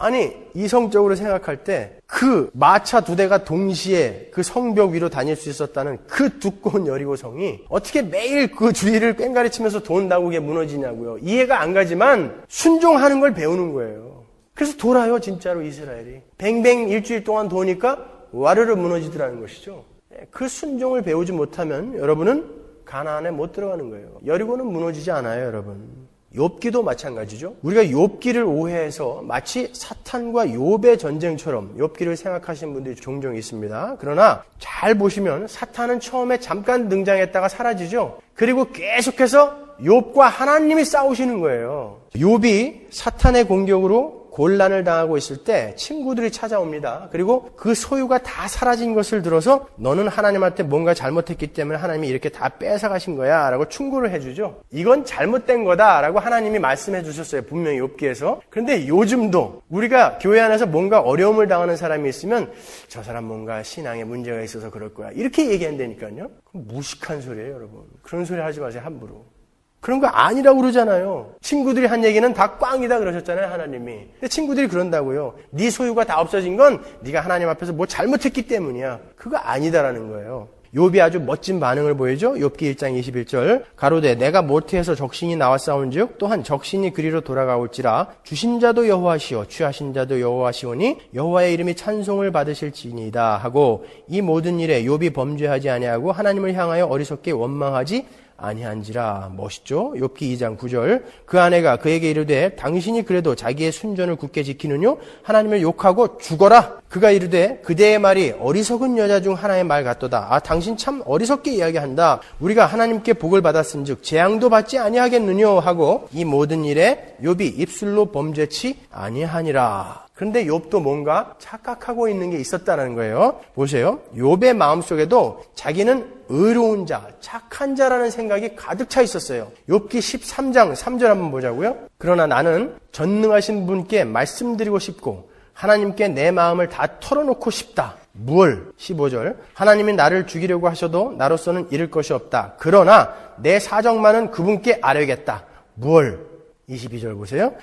아니, 이성적으로 생각할 때 그 마차 2대가 동시에 그 성벽 위로 다닐 수 있었다는 그 두꺼운 여리고 성이 어떻게 매일 그 주위를 꽹가리 치면서 돈다고 그게 무너지냐고요. 이해가 안 가지만 순종하는 걸 배우는 거예요. 그래서 돌아요, 진짜로 이스라엘이. 뱅뱅 일주일 동안 도니까 와르르 무너지더라는 것이죠. 그 순종을 배우지 못하면 여러분은 가나안에 못 들어가는 거예요. 여리고는 무너지지 않아요, 여러분. 욥기도 마찬가지죠. 우리가 욥기를 오해해서 마치 사탄과 욥의 전쟁처럼 욥기를 생각하시는 분들이 종종 있습니다. 그러나 잘 보시면 사탄은 처음에 잠깐 등장했다가 사라지죠. 그리고 계속해서 욥과 하나님이 싸우시는 거예요. 욥이 사탄의 공격으로 곤란을 당하고 있을 때 친구들이 찾아옵니다. 그리고 그 소유가 다 사라진 것을 들어서 너는 하나님한테 뭔가 잘못했기 때문에 하나님이 이렇게 다 뺏어가신 거야 라고 충고를 해주죠. 이건 잘못된 거다 라고 하나님이 말씀해 주셨어요. 분명히 욥기에서. 그런데 요즘도 우리가 교회 안에서 뭔가 어려움을 당하는 사람이 있으면 저 사람 뭔가 신앙에 문제가 있어서 그럴 거야 이렇게 얘기한다니까요. 그럼 무식한 소리예요, 여러분. 그런 소리 하지 마세요, 함부로. 그런 거 아니라고 그러잖아요. 친구들이 한 얘기는 다 꽝이다 그러셨잖아요, 하나님이. 근데 친구들이 그런다고요. 네 소유가 다 없어진 건 네가 하나님 앞에서 뭐 잘못했기 때문이야. 그거 아니다라는 거예요. 욥이 아주 멋진 반응을 보이죠. 욥기 1장 21절 가로되 내가 모태에서 적신이 나와 싸운즉 또한 적신이 그리로 돌아가올지라 주신 자도 여호와시오 취하신 자도 여호와시오니 여호와의 이름이 찬송을 받으실지니이다 하고 이 모든 일에 욥이 범죄하지 아니하고 하나님을 향하여 어리석게 원망하지 아니한지라. 멋있죠? 욥기 2장 9절 그 아내가 그에게 이르되 당신이 그래도 자기의 순전을 굳게 지키느뇨 하나님을 욕하고 죽어라. 그가 이르되 그대의 말이 어리석은 여자 중 하나의 말 같도다. 아, 당신 참 어리석게 이야기한다. 우리가 하나님께 복을 받았은즉 재앙도 받지 아니하겠느뇨 하고 이 모든 일에 욥이 입술로 범죄치 아니하니라. 그런데 욥도 뭔가 착각하고 있는 게 있었다는 거예요. 보세요. 욥의 마음속에도 자기는 의로운 자, 착한 자라는 생각이 가득 차 있었어요. 욥기 13장 3절 한번 보자고요. 그러나 나는 전능하신 분께 말씀드리고 싶고 하나님께 내 마음을 다 털어놓고 싶다. 무얼? 15절 하나님이 나를 죽이려고 하셔도 나로서는 잃을 것이 없다. 그러나 내 사정만은 그분께 아뢰겠다. 무얼? 22절 보세요.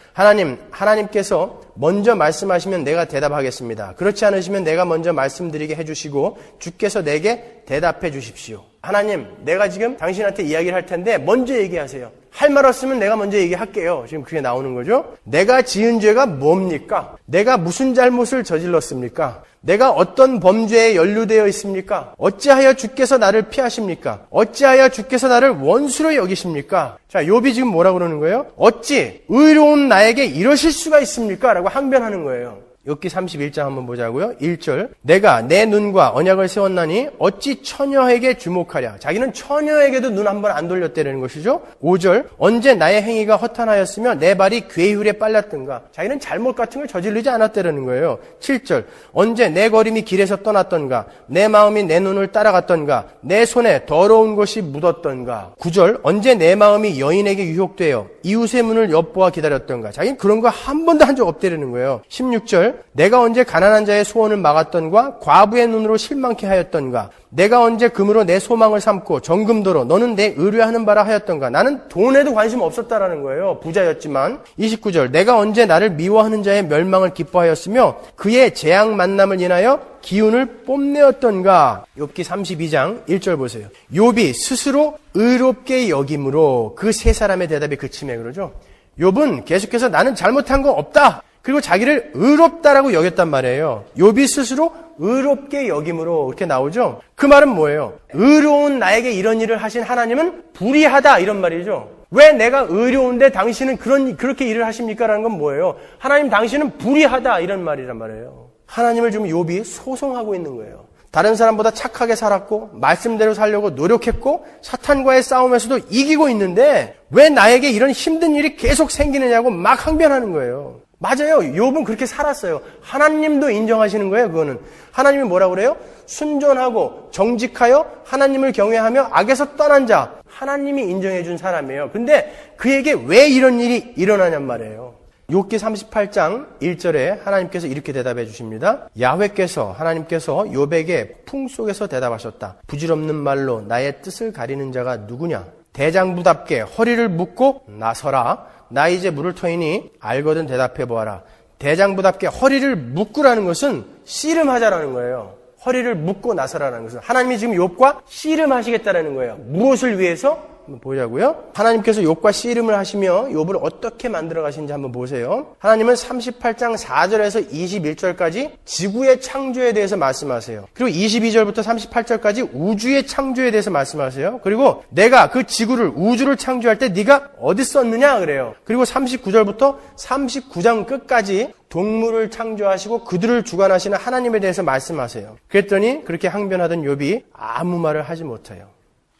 하나님께서 먼저 말씀하시면 내가 대답하겠습니다. 그렇지 않으시면 내가 먼저 말씀드리게 해주시고 주께서 내게 대답해 주십시오. 하나님, 내가 지금 당신한테 이야기를 할 텐데 먼저 얘기하세요. 할 말 없으면 내가 먼저 얘기할게요. 지금 그게 나오는 거죠. 내가 지은 죄가 뭡니까? 내가 무슨 잘못을 저질렀습니까? 내가 어떤 범죄에 연루되어 있습니까? 어찌하여 주께서 나를 피하십니까? 어찌하여 주께서 나를 원수로 여기십니까? 자, 욥이 지금 뭐라고 그러는 거예요? 어찌 의로운 나에게 이러실 수가 있습니까? 라고 항변하는 거예요. 욥기 31장 한번 보자고요. 1절 내가 내 눈과 언약을 세웠나니 어찌 처녀에게 주목하랴. 자기는 처녀에게도 눈 한 번 안 돌렸다는 것이죠. 5절 언제 나의 행위가 허탄하였으며 내 발이 괴휼에 빨랐던가. 자기는 잘못 같은 걸 저지르지 않았다는 거예요. 7절 언제 내 걸음이 길에서 떠났던가. 내 마음이 내 눈을 따라갔던가. 내 손에 더러운 것이 묻었던가. 9절 언제 내 마음이 여인에게 유혹되어 이웃의 문을 엿보아 기다렸던가. 자기는 그런 거 한 번도 한 적 없다는 거예요. 16절 19절 내가 언제 가난한 자의 소원을 막았던가 과부의 눈으로 실망케 하였던가 내가 언제 금으로 내 소망을 삼고 정금도로 너는 내 의뢰하는 바라 하였던가. 나는 돈에도 관심 없었다라는 거예요. 부자였지만. 29절 내가 언제 나를 미워하는 자의 멸망을 기뻐하였으며 그의 재앙 만남을 인하여 기운을 뽐내었던가. 욥기 32장 1절 보세요. 욥이 스스로 의롭게 여김으로 그 세 사람의 대답이 그침에 그러죠. 욥은 계속해서 나는 잘못한 거 없다. 그리고 자기를 의롭다라고 여겼단 말이에요. 욥이 스스로 의롭게 여김으로 이렇게 나오죠. 그 말은 뭐예요? 의로운 나에게 이런 일을 하신 하나님은 불의하다 이런 말이죠. 왜 내가 의로운데 당신은 그렇게 일을 하십니까? 라는 건 뭐예요? 하나님 당신은 불의하다 이런 말이란 말이에요. 하나님을 지금 욥이 소송하고 있는 거예요. 다른 사람보다 착하게 살았고 말씀대로 살려고 노력했고 사탄과의 싸움에서도 이기고 있는데 왜 나에게 이런 힘든 일이 계속 생기느냐고 막 항변하는 거예요. 맞아요. 욥은 그렇게 살았어요. 하나님도 인정하시는 거예요. 그거는. 하나님이 뭐라고 그래요? 순전하고 정직하여 하나님을 경외하며 악에서 떠난 자. 하나님이 인정해 준 사람이에요. 근데 그에게 왜 이런 일이 일어나냔 말이에요. 욥기 38장 1절에 하나님께서 이렇게 대답해 주십니다. 야훼께서 하나님께서 욥에게 풍속에서 대답하셨다. 부질없는 말로 나의 뜻을 가리는 자가 누구냐? 대장부답게 허리를 묶고 나서라. 나 이제 물을 터이니 알거든 대답해 보아라. 대장부답게 허리를 묶으라는 것은 씨름하자라는 거예요. 허리를 묶고 나서라는 것은 하나님이 지금 욥과 씨름하시겠다라는 거예요. 무엇을 위해서? 한번 보자고요. 하나님께서 욥과 씨름을 하시며 욥을 어떻게 만들어 가시는지 한번 보세요. 하나님은 38장 4절에서 21절까지 지구의 창조에 대해서 말씀하세요. 그리고 22절부터 38절까지 우주의 창조에 대해서 말씀하세요. 그리고 내가 그 지구를 우주를 창조할 때 네가 어디 있었느냐 그래요. 그리고 39절부터 39장 끝까지 동물을 창조하시고 그들을 주관하시는 하나님에 대해서 말씀하세요. 그랬더니 그렇게 항변하던 욥이 아무 말을 하지 못해요.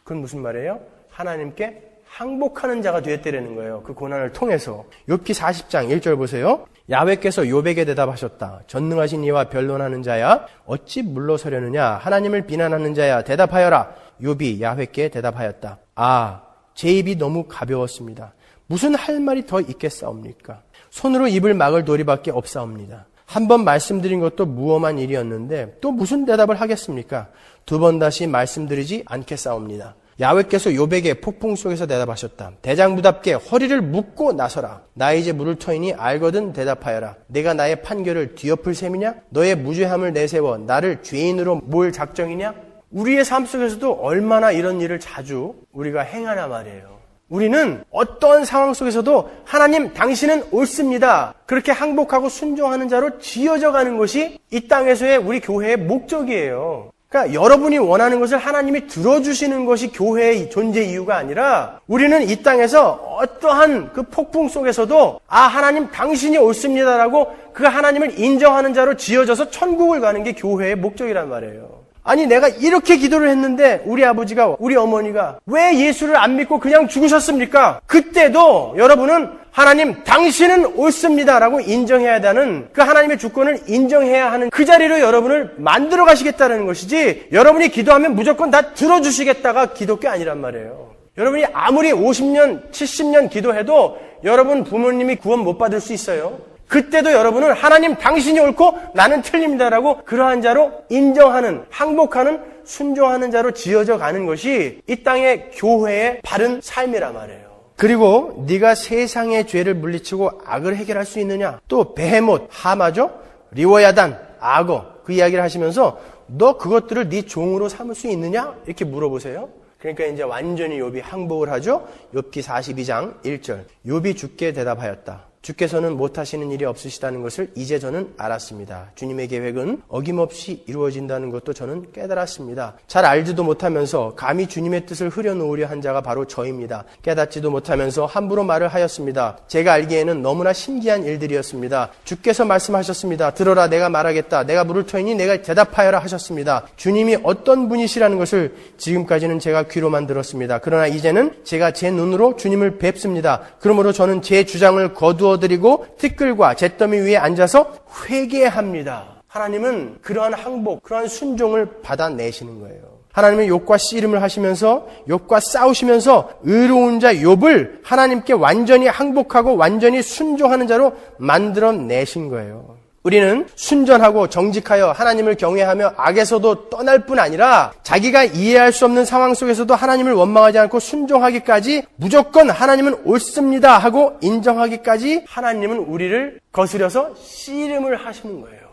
그건 무슨 말이에요? 하나님께 항복하는 자가 되었다는 거예요. 그 고난을 통해서. 욥기 40장 1절 보세요. 야훼께서 욥에게 대답하셨다. 전능하신 이와 변론하는 자야 어찌 물러서려느냐? 하나님을 비난하는 자야 대답하여라. 욥이 야훼께 대답하였다. 아, 제 입이 너무 가벼웠습니다. 무슨 할 말이 더 있겠사옵니까? 손으로 입을 막을 도리밖에 없사옵니다. 한 번 말씀드린 것도 무엄한 일이었는데 또 무슨 대답을 하겠습니까? 두 번 다시 말씀드리지 않겠사옵니다. 야훼께서 욥에게 폭풍 속에서 대답하셨다. 대장부답게 허리를 묶고 나서라. 나 이제 물을 터이니 알거든 대답하여라. 내가 나의 판결을 뒤엎을 셈이냐? 너의 무죄함을 내세워 나를 죄인으로 몰 작정이냐? 우리의 삶 속에서도 얼마나 이런 일을 자주 우리가 행하나 말이에요. 우리는 어떤 상황 속에서도 하나님 당신은 옳습니다. 그렇게 항복하고 순종하는 자로 지어져 가는 것이 이 땅에서의 우리 교회의 목적이에요. 그러니까 여러분이 원하는 것을 하나님이 들어주시는 것이 교회의 존재 이유가 아니라 우리는 이 땅에서 어떠한 그 폭풍 속에서도 아 하나님 당신이 옳습니다라고 그 하나님을 인정하는 자로 지어져서 천국을 가는 게 교회의 목적이란 말이에요. 아니 내가 이렇게 기도를 했는데 우리 아버지가 우리 어머니가 왜 예수를 안 믿고 그냥 죽으셨습니까? 그때도 여러분은 하나님 당신은 옳습니다라고 인정해야 하는 그 하나님의 주권을 인정해야 하는 그 자리로 여러분을 만들어 가시겠다는 것이지 여러분이 기도하면 무조건 다 들어주시겠다가 기독교 아니란 말이에요. 여러분이 아무리 50년 70년 기도해도 여러분 부모님이 구원 못 받을 수 있어요. 그때도 여러분은 하나님 당신이 옳고 나는 틀립니다라고 그러한 자로 인정하는 항복하는 순종하는 자로 지어져 가는 것이 이 땅의 교회의 바른 삶이란 말이에요. 그리고 네가 세상의 죄를 물리치고 악을 해결할 수 있느냐? 또 베헤못, 하마죠? 리워야단, 악어 그 이야기를 하시면서 너 그것들을 네 종으로 삼을 수 있느냐? 이렇게 물어보세요. 그러니까 이제 완전히 욥이 항복을 하죠. 욥기 42장 1절. 욥이 주께 대답하였다. 주께서는 못하시는 일이 없으시다는 것을 이제 저는 알았습니다. 주님의 계획은 어김없이 이루어진다는 것도 저는 깨달았습니다. 잘 알지도 못하면서 감히 주님의 뜻을 흐려놓으려 한 자가 바로 저입니다. 깨닫지도 못하면서 함부로 말을 하였습니다. 제가 알기에는 너무나 신기한 일들이었습니다. 주께서 말씀하셨습니다. 들어라 내가 말하겠다. 내가 물을 터이니 내가 대답하여라 하셨습니다. 주님이 어떤 분이시라는 것을 지금까지는 제가 귀로만 들었습니다. 그러나 이제는 제가 제 눈으로 주님을 뵙습니다. 그러므로 저는 제 주장을 거두어 드리고 티끌과 잿더미 위에 앉아서 회개합니다. 하나님은 그러한 항복, 그러한 순종을 받아내시는 거예요. 하나님은 욥과 씨름을 하시면서 욥과 싸우시면서 의로운 자 욥을 하나님께 완전히 항복하고 완전히 순종하는 자로 만들어내신 거예요. 우리는 순전하고 정직하여 하나님을 경외하며 악에서도 떠날 뿐 아니라 자기가 이해할 수 없는 상황 속에서도 하나님을 원망하지 않고 순종하기까지 무조건 하나님은 옳습니다 하고 인정하기까지 하나님은 우리를 거스려서 씨름을 하시는 거예요.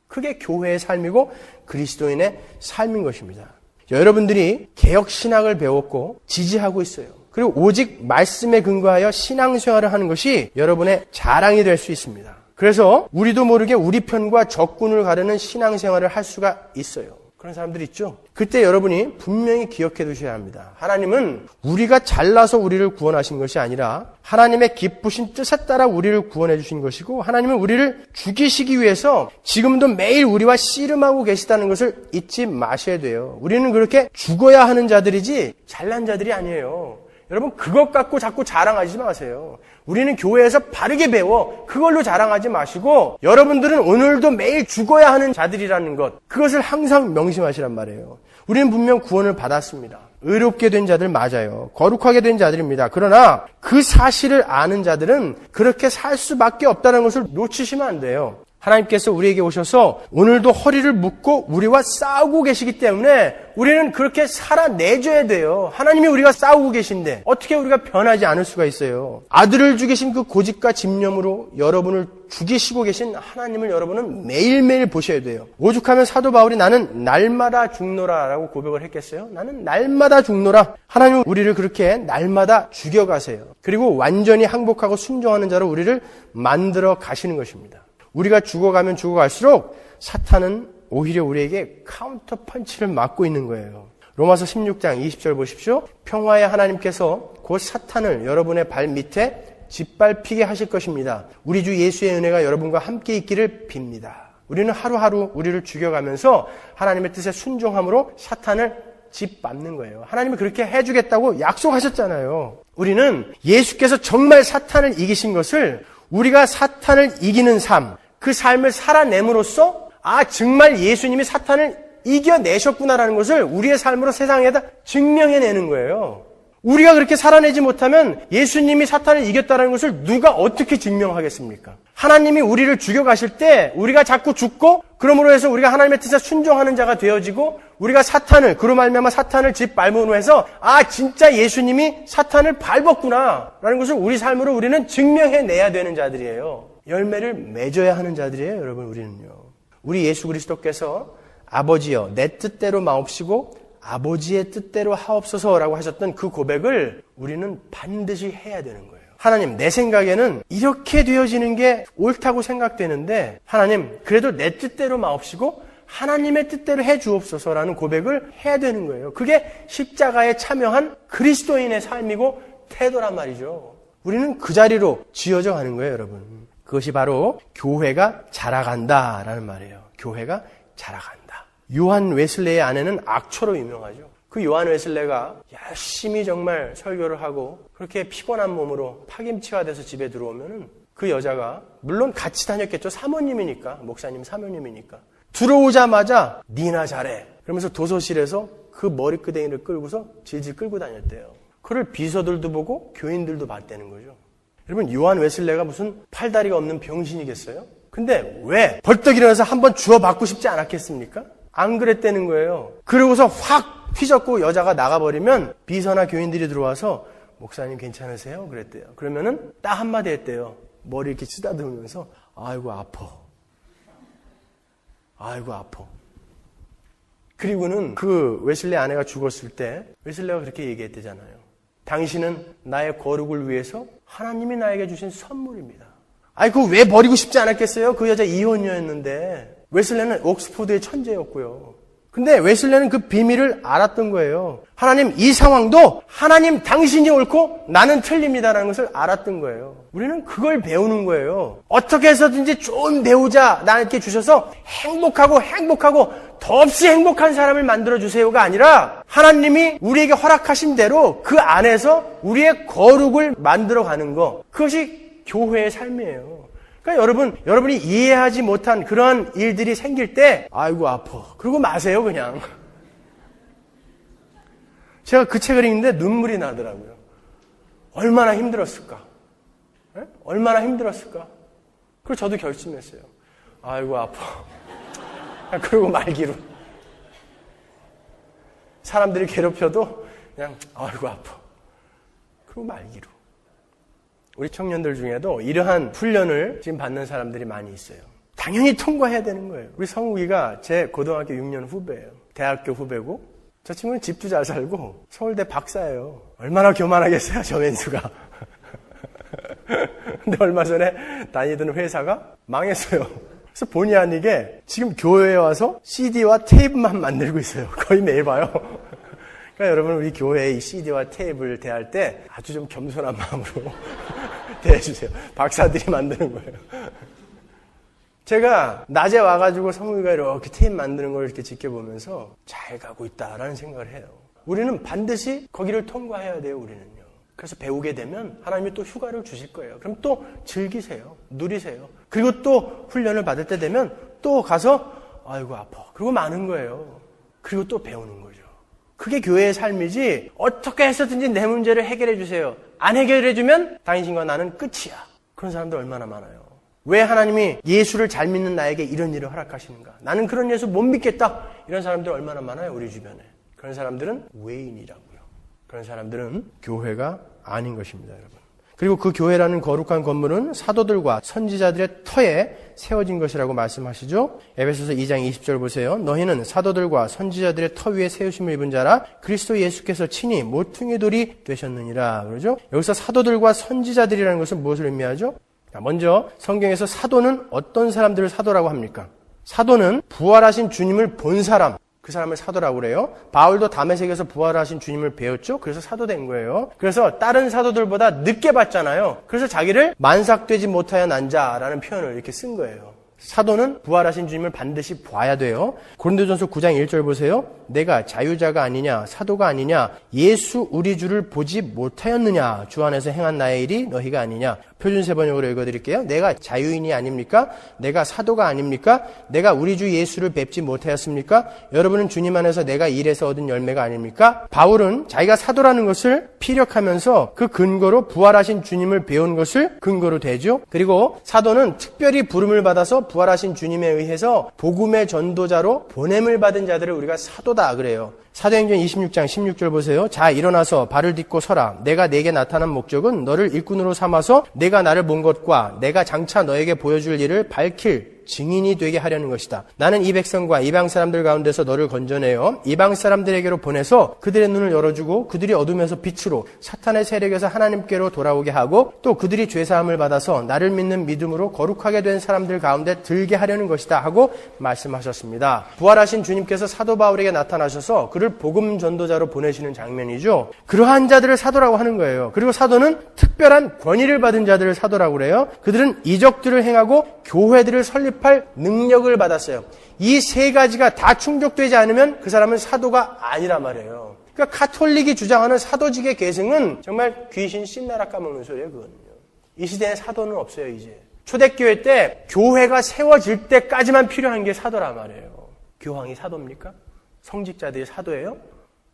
그게 교회의 삶이고 그리스도인의 삶인 것입니다. 여러분들이 개혁신학을 배웠고 지지하고 있어요. 그리고 오직 말씀에 근거하여 신앙생활을 하는 것이 여러분의 자랑이 될 수 있습니다. 그래서 우리도 모르게 우리 편과 적군을 가르는 신앙생활을 할 수가 있어요. 그런 사람들이 있죠. 그때 여러분이 분명히 기억해 두셔야 합니다. 하나님은 우리가 잘나서 우리를 구원하신 것이 아니라 하나님의 기쁘신 뜻에 따라 우리를 구원해 주신 것이고 하나님은 우리를 죽이시기 위해서 지금도 매일 우리와 씨름하고 계시다는 것을 잊지 마셔야 돼요. 우리는 그렇게 죽어야 하는 자들이지 잘난 자들이 아니에요. 여러분 그것 갖고 자꾸 자랑하지 마세요. 우리는 교회에서 바르게 배워 그걸로 자랑하지 마시고 여러분들은 오늘도 매일 죽어야 하는 자들이라는 것 그것을 항상 명심하시란 말이에요. 우리는 분명 구원을 받았습니다. 의롭게 된 자들 맞아요. 거룩하게 된 자들입니다. 그러나 그 사실을 아는 자들은 그렇게 살 수밖에 없다는 것을 놓치시면 안 돼요. 하나님께서 우리에게 오셔서 오늘도 허리를 묶고 우리와 싸우고 계시기 때문에 우리는 그렇게 살아내줘야 돼요. 하나님이 우리가 싸우고 계신데 어떻게 우리가 변하지 않을 수가 있어요. 아들을 죽이신 그 고집과 집념으로 여러분을 죽이시고 계신 하나님을 여러분은 매일매일 보셔야 돼요. 오죽하면 사도 바울이 나는 날마다 죽노라 라고 고백을 했겠어요? 나는 날마다 죽노라. 하나님은 우리를 그렇게 날마다 죽여가세요. 그리고 완전히 항복하고 순종하는 자로 우리를 만들어 가시는 것입니다. 우리가 죽어가면 죽어갈수록 사탄은 오히려 우리에게 카운터 펀치를 맞고 있는 거예요. 로마서 16장 20절 보십시오. 평화의 하나님께서 곧 사탄을 여러분의 발 밑에 짓밟히게 하실 것입니다. 우리 주 예수의 은혜가 여러분과 함께 있기를 빕니다. 우리는 하루하루 우리를 죽여가면서 하나님의 뜻에 순종함으로 사탄을 짓밟는 거예요. 하나님이 그렇게 해주겠다고 약속하셨잖아요. 우리는 예수께서 정말 사탄을 이기신 것을 우리가 사탄을 이기는 삶, 그 삶을 살아냄으로써 정말 예수님이 사탄을 이겨내셨구나라는 것을 우리의 삶으로 세상에다 증명해내는 거예요. 우리가 그렇게 살아내지 못하면 예수님이 사탄을 이겼다는 것을 누가 어떻게 증명하겠습니까? 하나님이 우리를 죽여가실 때 우리가 자꾸 죽고 그러므로 해서 우리가 하나님의 뜻에 순종하는 자가 되어지고 우리가 사탄을 그로 말미암아 사탄을 짓밟음으로 해서 진짜 예수님이 사탄을 밟았구나라는 것을 우리 삶으로 우리는 증명해내야 되는 자들이에요. 열매를 맺어야 하는 자들이에요. 여러분 우리는요. 우리 예수 그리스도께서 아버지여 내 뜻대로 마옵시고 아버지의 뜻대로 하옵소서라고 하셨던 그 고백을 우리는 반드시 해야 되는 거예요. 하나님, 내 생각에는 이렇게 되어지는 게 옳다고 생각되는데 하나님, 그래도 내 뜻대로 마옵시고 하나님의 뜻대로 해 주옵소서라는 고백을 해야 되는 거예요. 그게 십자가에 참여한 그리스도인의 삶이고 태도란 말이죠. 우리는 그 자리로 지어져 가는 거예요, 여러분. 그것이 바로 교회가 자라간다라는 말이에요. 교회가 자라간다. 요한 웨슬레의 아내는 악초로 유명하죠. 그 요한 웨슬레가 열심히 정말 설교를 하고 그렇게 피곤한 몸으로 파김치가 돼서 집에 들어오면은 그 여자가 물론 같이 다녔겠죠. 사모님이니까, 목사님 사모님이니까. 들어오자마자 니나 잘해. 그러면서 도서실에서 그 머리끄댕이를 끌고서 질질 끌고 다녔대요. 그를 비서들도 보고 교인들도 봤다는 거죠. 여러분 요한 웨슬레가 무슨 팔다리가 없는 병신이겠어요? 근데 왜 벌떡 일어나서 한번 주워받고 싶지 않았겠습니까? 안 그랬다는 거예요. 그러고서 확 휘젓고 여자가 나가버리면 비서나 교인들이 들어와서 목사님 괜찮으세요? 그랬대요. 그러면은 딱 한마디 했대요. 머리 이렇게 쓰다듬으면서 아이고 아파. 아이고 아파. 그리고는 그 웨슬레 아내가 죽었을 때 웨슬레가 그렇게 얘기했대잖아요. 당신은 나의 거룩을 위해서 하나님이 나에게 주신 선물입니다. 그거 왜 버리고 싶지 않았겠어요? 그 여자 이혼녀였는데. 웨슬레는 옥스포드의 천재였고요. 근데 웨슬레는 그 비밀을 알았던 거예요. 하나님, 이 상황도 하나님 당신이 옳고 나는 틀립니다라는 것을 알았던 거예요. 우리는 그걸 배우는 거예요. 어떻게 해서든지 좋은 배우자 나에게 주셔서 행복하고 더없이 행복한 사람을 만들어주세요가 아니라 하나님이 우리에게 허락하신 대로 그 안에서 우리의 거룩을 만들어가는 거. 그것이 교회의 삶이에요. 그러니까 여러분이 이해하지 못한 그런 일들이 생길 때 아이고 아파. 그러고 마세요 그냥. 제가 그 책을 읽는데 눈물이 나더라고요. 얼마나 힘들었을까. 네? 얼마나 힘들었을까. 그리고 저도 결심했어요. 아이고 아파. 그러고 말기로. 사람들이 괴롭혀도 그냥 아이고 아파. 그러고 말기로. 우리 청년들 중에도 이러한 훈련을 지금 받는 사람들이 많이 있어요. 당연히 통과해야 되는 거예요. 우리 성욱이가 제 고등학교 6년 후배예요. 대학교 후배고 저 친구는 집도 잘 살고 서울대 박사예요. 얼마나 교만하겠어요, 저 멘수가. 근데 얼마 전에 다니던 회사가 망했어요. 그래서 본의 아니게 지금 교회에 와서 CD와 테이프만 만들고 있어요. 거의 매일 봐요. 그러니까 여러분, 우리 교회의 이 CD와 테이프를 대할 때 아주 좀 겸손한 마음으로 대해주세요. 박사들이 만드는 거예요. 제가 낮에 와가지고 성우가 이렇게 테이프 만드는 걸 이렇게 지켜보면서 잘 가고 있다라는 생각을 해요. 우리는 반드시 거기를 통과해야 돼요, 우리는요. 그래서 배우게 되면 하나님이 또 휴가를 주실 거예요. 그럼 또 즐기세요. 누리세요. 그리고 또 훈련을 받을 때 되면 또 가서 아이고 아파. 그리고 마는 거예요. 그리고 또 배우는 거죠. 그게 교회의 삶이지 어떻게 해서든지 내 문제를 해결해 주세요. 안 해결해 주면 당신과 나는 끝이야. 그런 사람들 얼마나 많아요. 왜 하나님이 예수를 잘 믿는 나에게 이런 일을 허락하시는가? 나는 그런 예수 못 믿겠다. 이런 사람들 얼마나 많아요, 우리 주변에. 그런 사람들은 외인이라고요. 그런 사람들은 교회가 아닌 것입니다, 여러분. 그리고 그 교회라는 거룩한 건물은 사도들과 선지자들의 터에 세워진 것이라고 말씀하시죠. 에베소서 2장 20절 보세요. 너희는 사도들과 선지자들의 터 위에 세우심을 입은 자라 그리스도 예수께서 친히 모퉁이 돌이 되셨느니라. 그러죠? 여기서 사도들과 선지자들이라는 것은 무엇을 의미하죠? 먼저 성경에서 사도는 어떤 사람들을 사도라고 합니까? 사도는 부활하신 주님을 본 사람, 그 사람을 사도라고 그래요. 바울도 다메섹에서 부활하신 주님을 배웠죠. 그래서 사도 된 거예요. 그래서 다른 사도들보다 늦게 봤잖아요. 그래서 자기를 만삭되지 못하여 난 자라는 표현을 이렇게 쓴 거예요. 사도는 부활하신 주님을 반드시 봐야 돼요. 고린도전서 9장 1절 보세요. 내가 자유자가 아니냐 사도가 아니냐 예수 우리 주를 보지 못하였느냐 주 안에서 행한 나의 일이 너희가 아니냐. 표준세 번역으로 읽어드릴게요. 내가 자유인이 아닙니까? 내가 사도가 아닙니까? 내가 우리 주 예수를 뵙지 못하였습니까? 여러분은 주님 안에서 내가 일해서 얻은 열매가 아닙니까? 바울은 자기가 사도라는 것을 피력하면서 그 근거로 부활하신 주님을 배운 것을 근거로 대죠. 그리고 사도는 특별히 부름을 받아서 부활하신 주님에 의해서 복음의 전도자로 보냄을 받은 자들을 우리가 사도다 그래요. 사도행전 26장 16절 보세요. 자 일어나서 발을 딛고 서라. 내가 내게 나타난 목적은 너를 일꾼으로 삼아서 내가 나를 본 것과 내가 장차 너에게 보여줄 일을 밝힐 증인이 되게 하려는 것이다. 나는 이 백성과 이방 사람들 가운데서 너를 건져내어 이방 사람들에게로 보내서 그들의 눈을 열어주고 그들이 어둠에서 빛으로 사탄의 세력에서 하나님께로 돌아오게 하고 또 그들이 죄사함을 받아서 나를 믿는 믿음으로 거룩하게 된 사람들 가운데 들게 하려는 것이다 하고 말씀하셨습니다. 부활하신 주님께서 사도 바울에게 나타나셔서 그를 복음 전도자로 보내시는 장면이죠. 그러한 자들을 사도라고 하는 거예요. 그리고 사도는 특별한 권위를 받은 자들을 사도라고 그래요. 그들은 이적들을 행하고 교회들을 설립할 능력을 받았어요. 이 세 가지가 다 충족되지 않으면 그 사람은 사도가 아니란 말이에요. 그러니까 카톨릭이 주장하는 사도직의 계승은 정말 귀신 씹나락 까먹는 소리예요. 그거는요. 이 시대에 사도는 없어요. 이제 초대교회 때 교회가 세워질 때까지만 필요한 게 사도란 말이에요. 교황이 사도입니까? 성직자들이 사도예요?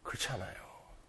그렇지 않아요.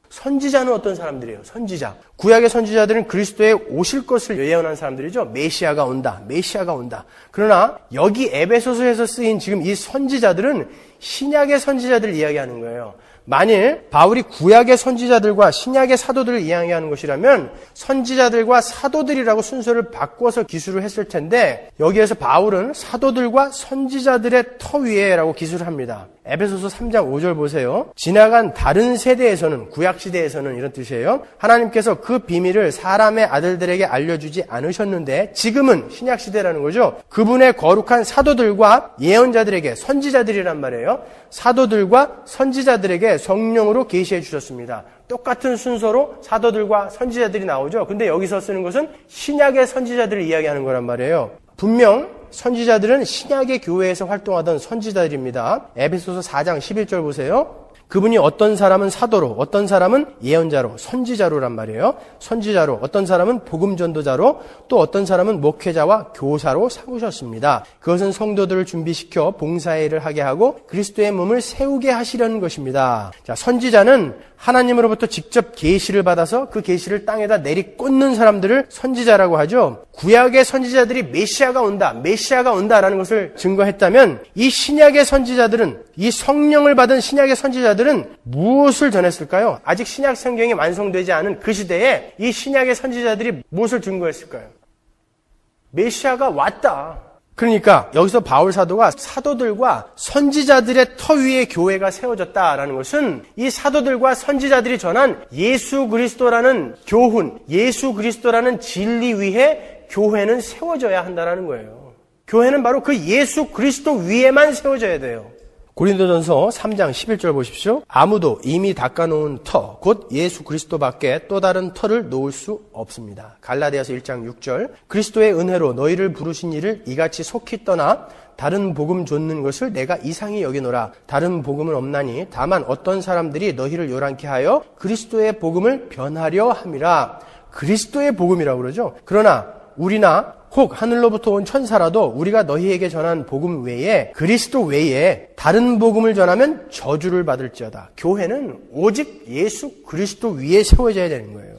선지자는 어떤 사람들이에요? 선지자. 구약의 선지자들은 그리스도의 오실 것을 예언한 사람들이죠. 메시아가 온다. 메시아가 온다. 그러나 여기 에베소서에서 쓰인 지금 이 선지자들은 신약의 선지자들을 이야기하는 거예요. 만일 바울이 구약의 선지자들과 신약의 사도들을 이야기하는 것이라면 선지자들과 사도들이라고 순서를 바꿔서 기술을 했을 텐데 여기에서 바울은 사도들과 선지자들의 터 위에라고 기술을 합니다. 에베소서 3장 5절 보세요. 지나간 다른 세대에서는 구약시대에서는 이런 뜻이에요. 하나님께서 그 비밀을 사람의 아들들에게 알려주지 않으셨는데 지금은 신약시대라는 거죠. 그분의 거룩한 사도들과 예언자들에게 선지자들이란 말이에요. 사도들과 선지자들에게 성령으로 계시해 주셨습니다. 똑같은 순서로 사도들과 선지자들이 나오죠. 근데 여기서 쓰는 것은 신약의 선지자들을 이야기하는 거란 말이에요. 분명 선지자들은 신약의 교회에서 활동하던 선지자들입니다. 에베소서 4장 11절 보세요. 그분이 어떤 사람은 사도로, 어떤 사람은 예언자로, 선지자로란 말이에요. 선지자로, 어떤 사람은 복음 전도자로, 또 어떤 사람은 목회자와 교사로 삼으셨습니다. 그것은 성도들을 준비시켜 봉사의 일을 하게 하고 그리스도의 몸을 세우게 하시려는 것입니다. 자, 선지자는 하나님으로부터 직접 계시를 받아서 그 계시를 땅에다 내리꽂는 사람들을 선지자라고 하죠. 구약의 선지자들이 메시아가 온다, 메시아가 온다라는 것을 증거했다면 이 신약의 선지자들은, 이 성령을 받은 신약의 선지자들은 무엇을 전했을까요? 아직 신약 성경이 완성되지 않은 그 시대에 이 신약의 선지자들이 무엇을 증거했을까요? 메시아가 왔다. 그러니까 여기서 바울 사도가 사도들과 선지자들의 터 위에 교회가 세워졌다라는 것은 이 사도들과 선지자들이 전한 예수 그리스도라는 교훈, 예수 그리스도라는 진리 위에 교회는 세워져야 한다는 거예요. 교회는 바로 그 예수 그리스도 위에만 세워져야 돼요. 고린도전서 3장 11절 보십시오. 아무도 이미 닦아놓은 터, 곧 예수 그리스도밖에 또 다른 터를 놓을 수 없습니다. 갈라디아서 1장 6절. 그리스도의 은혜로 너희를 부르신 이를 이같이 속히 떠나 다른 복음 좇는 것을 내가 이상히 여기노라. 다른 복음은 없나니 다만 어떤 사람들이 너희를 요란케 하여 그리스도의 복음을 변하려 함이라. 그리스도의 복음이라고 그러죠. 그러나 우리나 혹 하늘로부터 온 천사라도 우리가 너희에게 전한 복음 외에, 그리스도 외에 다른 복음을 전하면 저주를 받을지어다. 교회는 오직 예수 그리스도 위에 세워져야 되는 거예요.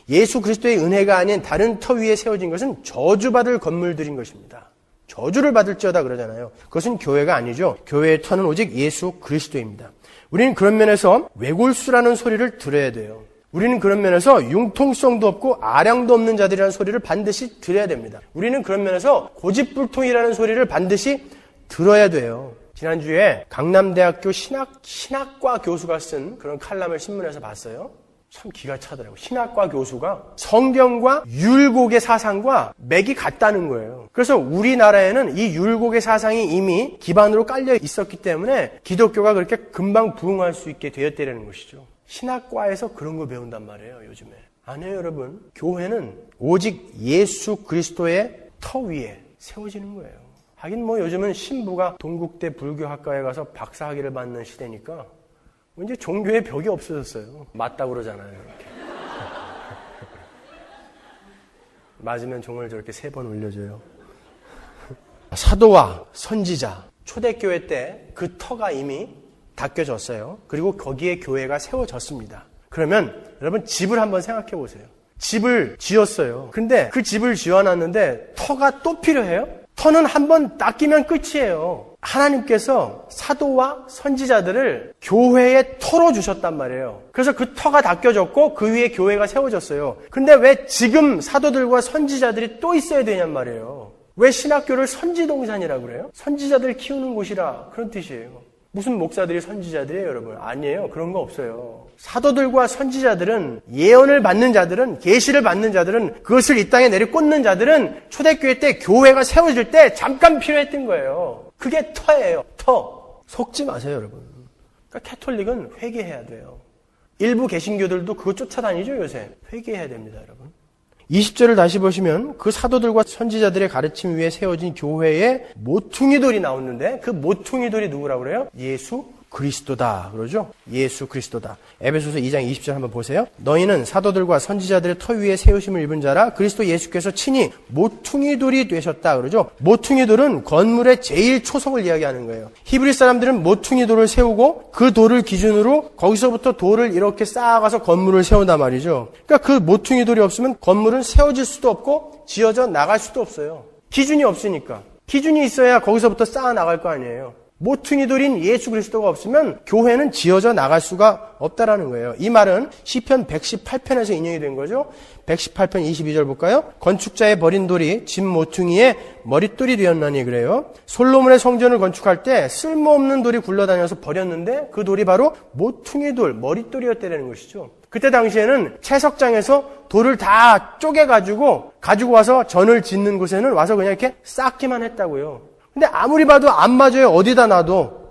예수 그리스도의 은혜가 아닌 다른 터 위에 세워진 것은 저주받을 건물들인 것입니다. 저주를 받을지어다 그러잖아요. 그것은 교회가 아니죠. 교회의 터는 오직 예수 그리스도입니다. 우리는 그런 면에서 외골수라는 소리를 들어야 돼요. 우리는 그런 면에서 융통성도 없고 아량도 없는 자들이라는 소리를 반드시 들어야 됩니다. 우리는 그런 면에서 고집불통이라는 소리를 반드시 들어야 돼요. 지난주에 강남대학교 신학과 교수가 쓴 그런 칼럼을 신문에서 봤어요. 참 기가 차더라고요. 신학과 교수가 성경과 율곡의 사상과 맥이 같다는 거예요. 그래서 우리나라에는 이 율곡의 사상이 이미 기반으로 깔려 있었기 때문에 기독교가 그렇게 금방 부흥할 수 있게 되었다는 것이죠. 신학과에서 그런 거 배운단 말이에요, 요즘에. 아니에요, 여러분. 교회는 오직 예수 그리스도의 터 위에 세워지는 거예요. 하긴 뭐 요즘은 신부가 동국대 불교학과에 가서 박사학위를 받는 시대니까 이제 종교의 벽이 없어졌어요. 맞다고 그러잖아요, 이렇게. 맞으면 종을 저렇게 3번 올려줘요. 사도와 선지자, 초대교회 때 그 터가 이미 닦여졌어요. 그리고 거기에 교회가 세워졌습니다. 그러면 여러분 집을 한번 생각해 보세요. 집을 지었어요. 근데 그 집을 지어놨는데 터가 또 필요해요? 터는 한번 닦이면 끝이에요. 하나님께서 사도와 선지자들을 교회의 터로 주셨단 말이에요. 그래서 그 터가 닦여졌고 그 위에 교회가 세워졌어요. 근데 왜 지금 사도들과 선지자들이 또 있어야 되냔 말이에요. 왜 신학교를 선지동산이라고 그래요? 선지자들 키우는 곳이라 그런 뜻이에요. 무슨 목사들이 선지자들이에요, 여러분? 아니에요. 그런 거 없어요. 사도들과 선지자들은, 예언을 받는 자들은, 계시를 받는 자들은, 그것을 이 땅에 내리꽂는 자들은 초대교회 때 교회가 세워질 때 잠깐 필요했던 거예요. 그게 터예요. 터. 속지 마세요, 여러분. 그러니까 캐톨릭은 회개해야 돼요. 일부 개신교들도 그거 쫓아다니죠, 요새. 회개해야 됩니다, 여러분. 20절을 다시 보시면 그 사도들과 선지자들의 가르침 위에 세워진 교회의 모퉁이돌이 나오는데 그 모퉁이돌이 누구라고 그래요? 예수 그리스도다. 그러죠? 예수 그리스도다. 에베소서 2장 20절 한번 보세요. 너희는 사도들과 선지자들의 터 위에 세우심을 입은 자라 그리스도 예수께서 친히 모퉁이돌이 되셨다. 그러죠? 모퉁이돌은 건물의 제일 초석을 이야기하는 거예요. 히브리 사람들은 모퉁이돌을 세우고 그 돌을 기준으로 거기서부터 돌을 이렇게 쌓아가서 건물을 세운단 말이죠. 그러니까 그 모퉁이돌이 없으면 건물은 세워질 수도 없고 지어져 나갈 수도 없어요. 기준이 없으니까. 기준이 있어야 거기서부터 쌓아 나갈 거 아니에요. 모퉁이돌인 예수 그리스도가 없으면 교회는 지어져 나갈 수가 없다라는 거예요. 이 말은 시편 118편에서 인용이 된 거죠. 118편 22절 볼까요? 건축자의 버린 돌이 집 모퉁이의 머릿돌이 되었나니 그래요. 솔로몬의 성전을 건축할 때 쓸모없는 돌이 굴러다녀서 버렸는데 그 돌이 바로 모퉁이돌, 머릿돌이었다는 것이죠. 그때 당시에는 채석장에서 돌을 다 쪼개가지고 가지고 와서 전을 짓는 곳에는 와서 그냥 이렇게 쌓기만 했다고요. 근데 아무리 봐도 안 맞아요. 어디다 놔도.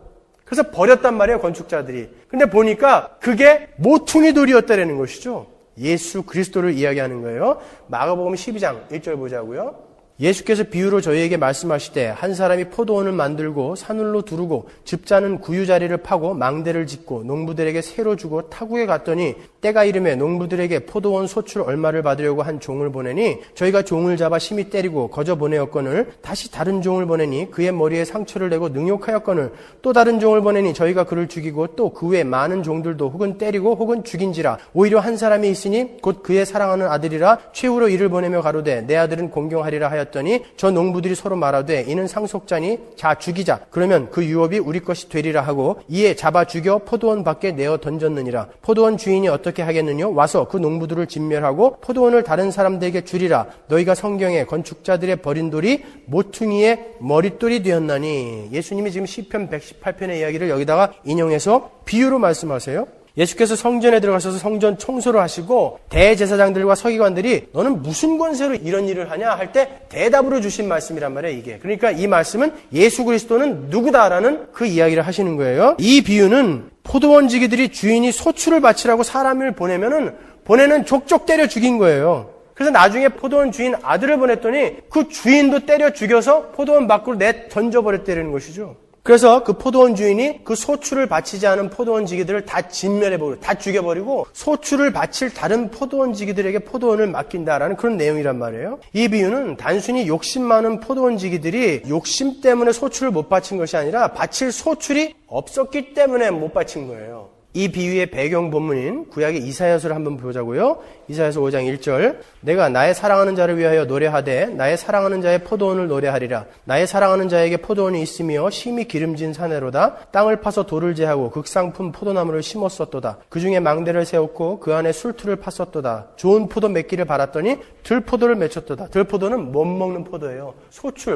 그래서 버렸단 말이에요, 건축자들이. 근데 보니까 그게 모퉁이 돌이었다라는 것이죠. 예수 그리스도를 이야기하는 거예요. 마가복음 12장 1절 보자고요. 예수께서 비유로 저희에게 말씀하시되 한 사람이 포도원을 만들고 산울로 두르고 집자는 구유자리를 파고 망대를 짓고 농부들에게 새로 주고 타국에 갔더니 때가 이름에 농부들에게 포도원 소출 얼마를 받으려고 한 종을 보내니 저희가 종을 잡아 심히 때리고 거저 보내었거늘 다시 다른 종을 보내니 그의 머리에 상처를 내고 능욕하였거늘 또 다른 종을 보내니 저희가 그를 죽이고 또 그 외 많은 종들도 혹은 때리고 혹은 죽인지라 오히려 한 사람이 있으니 곧 그의 사랑하는 아들이라 최후로 이를 보내며 가로되 내 아들은 공경하리라 하였 하였더니 저 농부들이 서로 말하되 이는 상속자니 자 죽이자. 그러면 그 유업이 우리 것이 되리라 하고 이에 잡아 죽여 포도원 밖에 내어 던졌느니라. 포도원 주인이 어떻게 하겠느냐? 와서 그 농부들을 진멸하고 포도원을 다른 사람들에게 주리라. 너희가 성경에 건축자들의 버린 돌이 모퉁이의 머릿돌이 되었나니. 예수님이 지금 시편 118편의 이야기를 여기다가 인용해서 비유로 말씀하세요. 예수께서 성전에 들어가셔서 성전 청소를 하시고 대제사장들과 서기관들이 너는 무슨 권세로 이런 일을 하냐 할 때 대답으로 주신 말씀이란 말이에요, 이게. 그러니까 이 말씀은 예수 그리스도는 누구다라는 그 이야기를 하시는 거예요. 이 비유는 포도원 지기들이 주인이 소출을 바치라고 사람을 보내는 족족 때려 죽인 거예요. 그래서 나중에 포도원 주인 아들을 보냈더니 그 주인도 때려 죽여서 포도원 밖으로 던져버렸다는 것이죠. 그래서 그 포도원 주인이 그 소출을 바치지 않은 포도원 지기들을 다 진멸해버리고 다 죽여버리고 소출을 바칠 다른 포도원 지기들에게 포도원을 맡긴다라는 그런 내용이란 말이에요. 이 비유는 단순히 욕심 많은 포도원 지기들이 욕심 때문에 소출을 못 바친 것이 아니라 바칠 소출이 없었기 때문에 못 바친 거예요. 이 비유의 배경 본문인 구약의 이사야서를 한번 보자고요. 이사야서 5장 1절 내가 나의 사랑하는 자를 위하여 노래하되 나의 사랑하는 자의 포도원을 노래하리라. 나의 사랑하는 자에게 포도원이 있으며 심히 기름진 사내로다. 땅을 파서 돌을 제하고 극상품 포도나무를 심었었도다. 그 중에 망대를 세웠고 그 안에 술투를 팠었도다. 좋은 포도 맺기를 바랐더니 들포도를 맺혔도다. 들포도는 못 먹는 포도예요.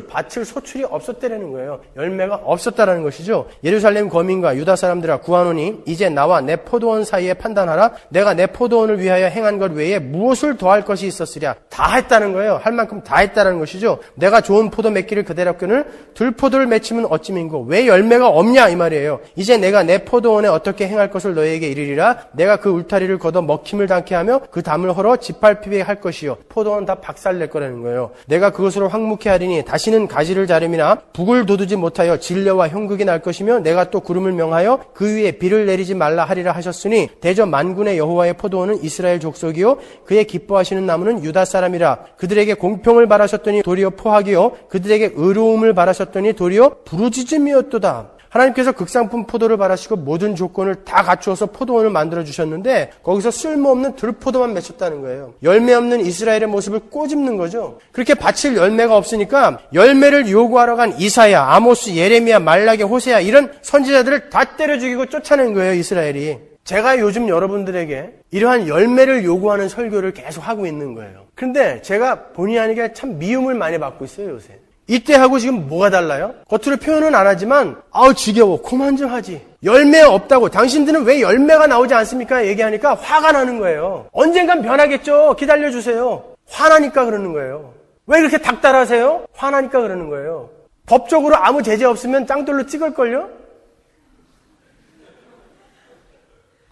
바칠 소출이 없었다라는 거예요. 열매가 없었다라는 것이죠. 예루살렘 거민과 유다 사람들아 구하노니 이제 나와 내 포도원 사이에 판단하라. 내가 내 포도원을 위하여 행한 것 외에 무엇을 더할 것이 있었으랴. 다 했다는 거예요. 할 만큼 다 했다는 것이죠. 내가 좋은 포도 맺기를 그대로거늘 들포도를 맺히면 어찌민고 왜 열매가 없냐 이 말이에요. 이제 내가 내 포도원에 어떻게 행할 것을 너희에게 이르리라. 내가 그 울타리를 걷어 먹힘을 당케 하며 그 담을 헐어 짓밟히게 할 것이요. 포도원 다 박살낼 거라는 거예요. 내가 그것으로 황무케 하리니 다시는 가지를 자름이나 북을 돋우지 못하여 진려와 형극이 날 것이며 내가 또 구름을 명하여 그 위에 비를 내리지 말라 하리라 하셨으니 대저 만군의 여호와의 포도원은 이스라엘 족속이요 그의 기뻐하시는 나무는 유다 사람이라. 그들에게 공평을 바라셨더니 도리어 포악이요 그들에게 의로움을 바라셨더니 도리어 부르짖음이었도다. 하나님께서 극상품 포도를 바라시고 모든 조건을 다 갖추어서 포도원을 만들어 주셨는데 거기서 쓸모없는 들포도만 맺혔다는 거예요. 열매 없는 이스라엘의 모습을 꼬집는 거죠. 그렇게 바칠 열매가 없으니까 열매를 요구하러 간 이사야, 아모스, 예레미야, 말라기, 호세야 이런 선지자들을 다 때려 죽이고 쫓아낸 거예요, 이스라엘이. 제가 요즘 여러분들에게 이러한 열매를 요구하는 설교를 계속 하고 있는 거예요. 그런데 제가 본의 아니게 참 미움을 많이 받고 있어요, 요새. 이때하고 지금 뭐가 달라요? 겉으로 표현은 안 하지만 지겨워, 그만 좀 하지. 열매 없다고 당신들은 왜 열매가 나오지 않습니까? 얘기하니까 화가 나는 거예요. 언젠간 변하겠죠. 기다려주세요. 화나니까 그러는 거예요. 왜 그렇게 닥달하세요? 화나니까 그러는 거예요. 법적으로 아무 제재 없으면 땅돌로 찍을걸요?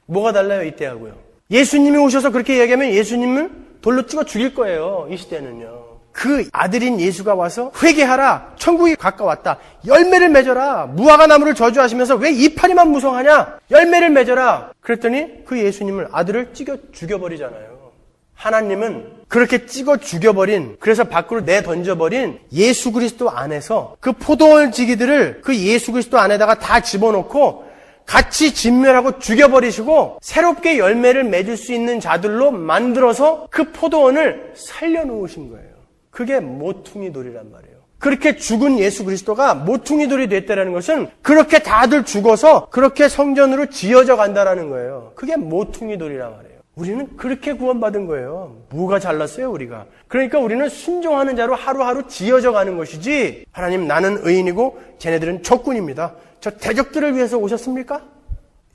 뭐가 달라요, 이때하고요? 예수님이 오셔서 그렇게 얘기하면 예수님을 돌로 찍어 죽일 거예요, 이 시대는요. 그 아들인 예수가 와서 회개하라. 천국이 가까웠다. 열매를 맺어라. 무화과 나무를 저주하시면서 왜 이파리만 무성하냐? 열매를 맺어라. 그랬더니 그 예수님을 아들을 찍어 죽여버리잖아요. 하나님은 그렇게 찍어 죽여버린, 그래서 밖으로 내던져버린 예수 그리스도 안에서 그 포도원 지기들을 그 예수 그리스도 안에다가 다 집어넣고 같이 진멸하고 죽여버리시고 새롭게 열매를 맺을 수 있는 자들로 만들어서 그 포도원을 살려놓으신 거예요. 그게 모퉁이 돌이란 말이에요. 그렇게 죽은 예수 그리스도가 모퉁이 돌이 됐다는 것은 그렇게 다들 죽어서 그렇게 성전으로 지어져 간다라는 거예요. 그게 모퉁이 돌이란 말이에요. 우리는 그렇게 구원받은 거예요. 뭐가 잘났어요, 우리가? 그러니까 우리는 순종하는 자로 하루하루 지어져 가는 것이지, 하나님 나는 의인이고 쟤네들은 적군입니다. 저 대적들을 위해서 오셨습니까?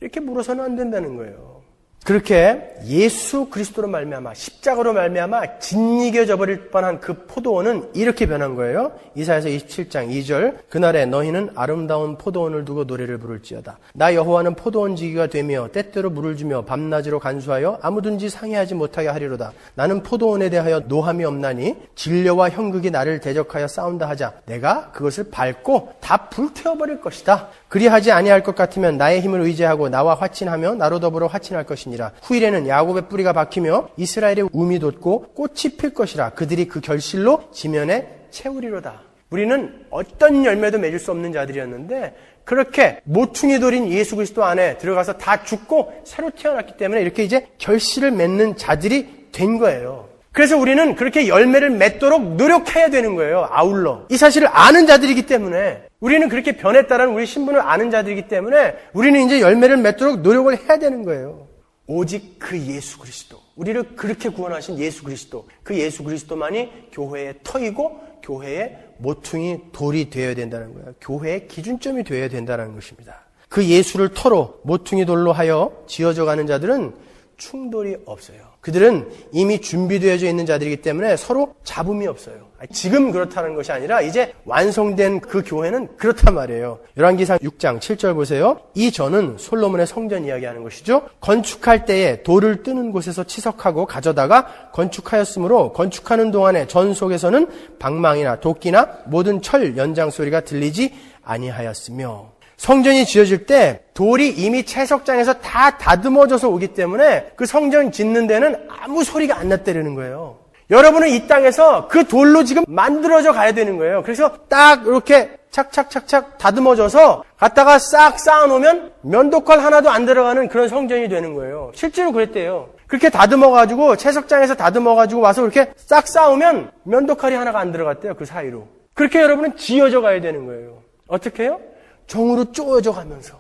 이렇게 물어서는 안 된다는 거예요. 그렇게 예수 그리스도로 말미암아 십자가로 말미암아 짓이겨져 버릴 뻔한 그 포도원은 이렇게 변한 거예요. 이사야서 27장 2절 그날에 너희는 아름다운 포도원을 두고 노래를 부를지어다. 나 여호와는 포도원 지기가 되며 때때로 물을 주며 밤낮으로 간수하여 아무든지 상해하지 못하게 하리로다. 나는 포도원에 대하여 노함이 없나니 진려와 형극이 나를 대적하여 싸운다 하자. 내가 그것을 밟고 다 불태워버릴 것이다. 그리하지 아니할 것 같으면 나의 힘을 의지하고 나와 화친하며 나로 더불어 화친할 것이니라. 후일에는 야곱의 뿌리가 박히며 이스라엘의 움이 돋고 꽃이 필 것이라. 그들이 그 결실로 지면에 채우리로다. 우리는 어떤 열매도 맺을 수 없는 자들이었는데 그렇게 모퉁이 돌인 예수 그리스도 안에 들어가서 다 죽고 새로 태어났기 때문에 이렇게 이제 결실을 맺는 자들이 된 거예요. 그래서 우리는 그렇게 열매를 맺도록 노력해야 되는 거예요. 아울러. 이 사실을 아는 자들이기 때문에, 우리는 그렇게 변했다는 우리 신분을 아는 자들이기 때문에 우리는 이제 열매를 맺도록 노력을 해야 되는 거예요. 오직 그 예수 그리스도, 우리를 그렇게 구원하신 예수 그리스도, 그 예수 그리스도만이 교회의 터이고 교회의 모퉁이 돌이 되어야 된다는 거예요. 교회의 기준점이 되어야 된다는 것입니다. 그 예수를 터로 모퉁이 돌로 하여 지어져 가는 자들은 충돌이 없어요. 그들은 이미 준비되어져 있는 자들이기 때문에 서로 잡음이 없어요. 지금 그렇다는 것이 아니라 이제 완성된 그 교회는 그렇단 말이에요. 열왕기상 6장 7절 보세요. 이 전은 솔로몬의 성전 이야기하는 것이죠. 건축할 때에 돌을 뜨는 곳에서 치석하고 가져다가 건축하였으므로 건축하는 동안에 전 속에서는 방망이나 도끼나 모든 철 연장 소리가 들리지 아니하였으며, 성전이 지어질 때 돌이 이미 채석장에서 다 다듬어져서 오기 때문에 그 성전 짓는 데는 아무 소리가 안 났다는 거예요. 여러분은 이 땅에서 그 돌로 지금 만들어져 가야 되는 거예요. 그래서 딱 이렇게 착착착착 다듬어져서 갖다가 싹 쌓아놓으면 면도칼 하나도 안 들어가는 그런 성전이 되는 거예요. 실제로 그랬대요. 그렇게 다듬어가지고 채석장에서 다듬어가지고 와서 이렇게 싹 쌓으면 면도칼이 하나가 안 들어갔대요. 그 사이로. 그렇게 여러분은 지어져 가야 되는 거예요. 어떻게 해요? 정으로 쪼여져 가면서,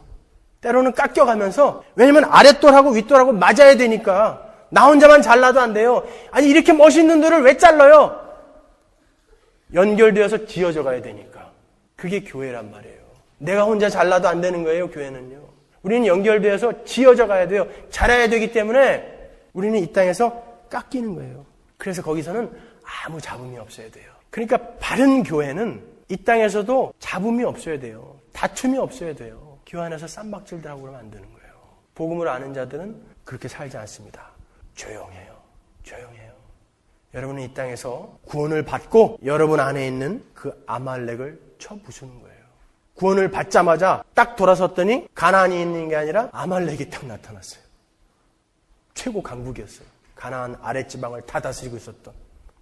때로는 깎여가면서, 왜냐면 아랫돌하고 윗돌하고 맞아야 되니까. 나 혼자만 잘라도 안 돼요. 아니, 이렇게 멋있는 돌을 왜 잘라요? 연결되어서 지어져 가야 되니까. 그게 교회란 말이에요. 내가 혼자 잘라도 안 되는 거예요, 교회는요. 우리는 연결되어서 지어져 가야 돼요. 자라야 되기 때문에 우리는 이 땅에서 깎이는 거예요. 그래서 거기서는 아무 잡음이 없어야 돼요. 그러니까 바른 교회는 이 땅에서도 잡음이 없어야 돼요. 다툼이 없어야 돼요. 교회 안에서 쌈박질들 하고 그러면 안 되는 거예요. 복음을 아는 자들은 그렇게 살지 않습니다. 조용해요. 조용해요. 여러분은 이 땅에서 구원을 받고 여러분 안에 있는 그 아말렉을 쳐 부수는 거예요. 구원을 받자마자 딱 돌아섰더니 가나안이 있는 게 아니라 아말렉이 딱 나타났어요. 최고 강국이었어요. 가나안 아랫지방을 다 다스리고 있었던.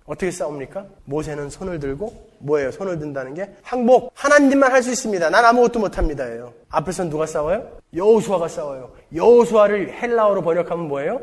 어떻게 싸웁니까? 모세는 손을 들고, 뭐예요? 손을 든다는 게 항복, 하나님만 할 수 있습니다. 난 아무것도 못합니다예요. 앞에서는 누가 싸워요? 여호수아가 싸워요. 여호수아를 헬라어로 번역하면 뭐예요?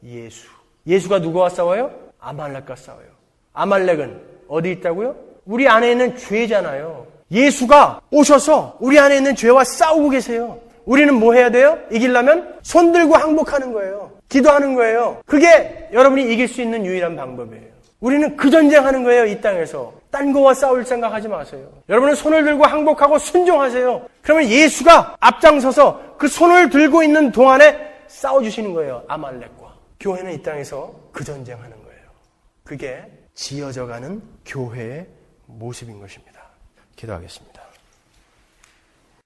예수. 예수가 누구와 싸워요? 아말렉과 싸워요. 아말렉은 어디 있다고요? 우리 안에 있는 죄잖아요. 예수가 오셔서 우리 안에 있는 죄와 싸우고 계세요. 우리는 뭐 해야 돼요? 이기려면 손 들고 항복하는 거예요. 기도하는 거예요. 그게 여러분이 이길 수 있는 유일한 방법이에요. 우리는 그 전쟁하는 거예요, 이 땅에서. 딴 거와 싸울 생각하지 마세요. 여러분은 손을 들고 항복하고 순종하세요. 그러면 예수가 앞장서서 그 손을 들고 있는 동안에 싸워주시는 거예요, 아말렉과. 교회는 이 땅에서 그 전쟁하는 거예요. 그게 지어져가는 교회의 모습인 것입니다. 기도하겠습니다.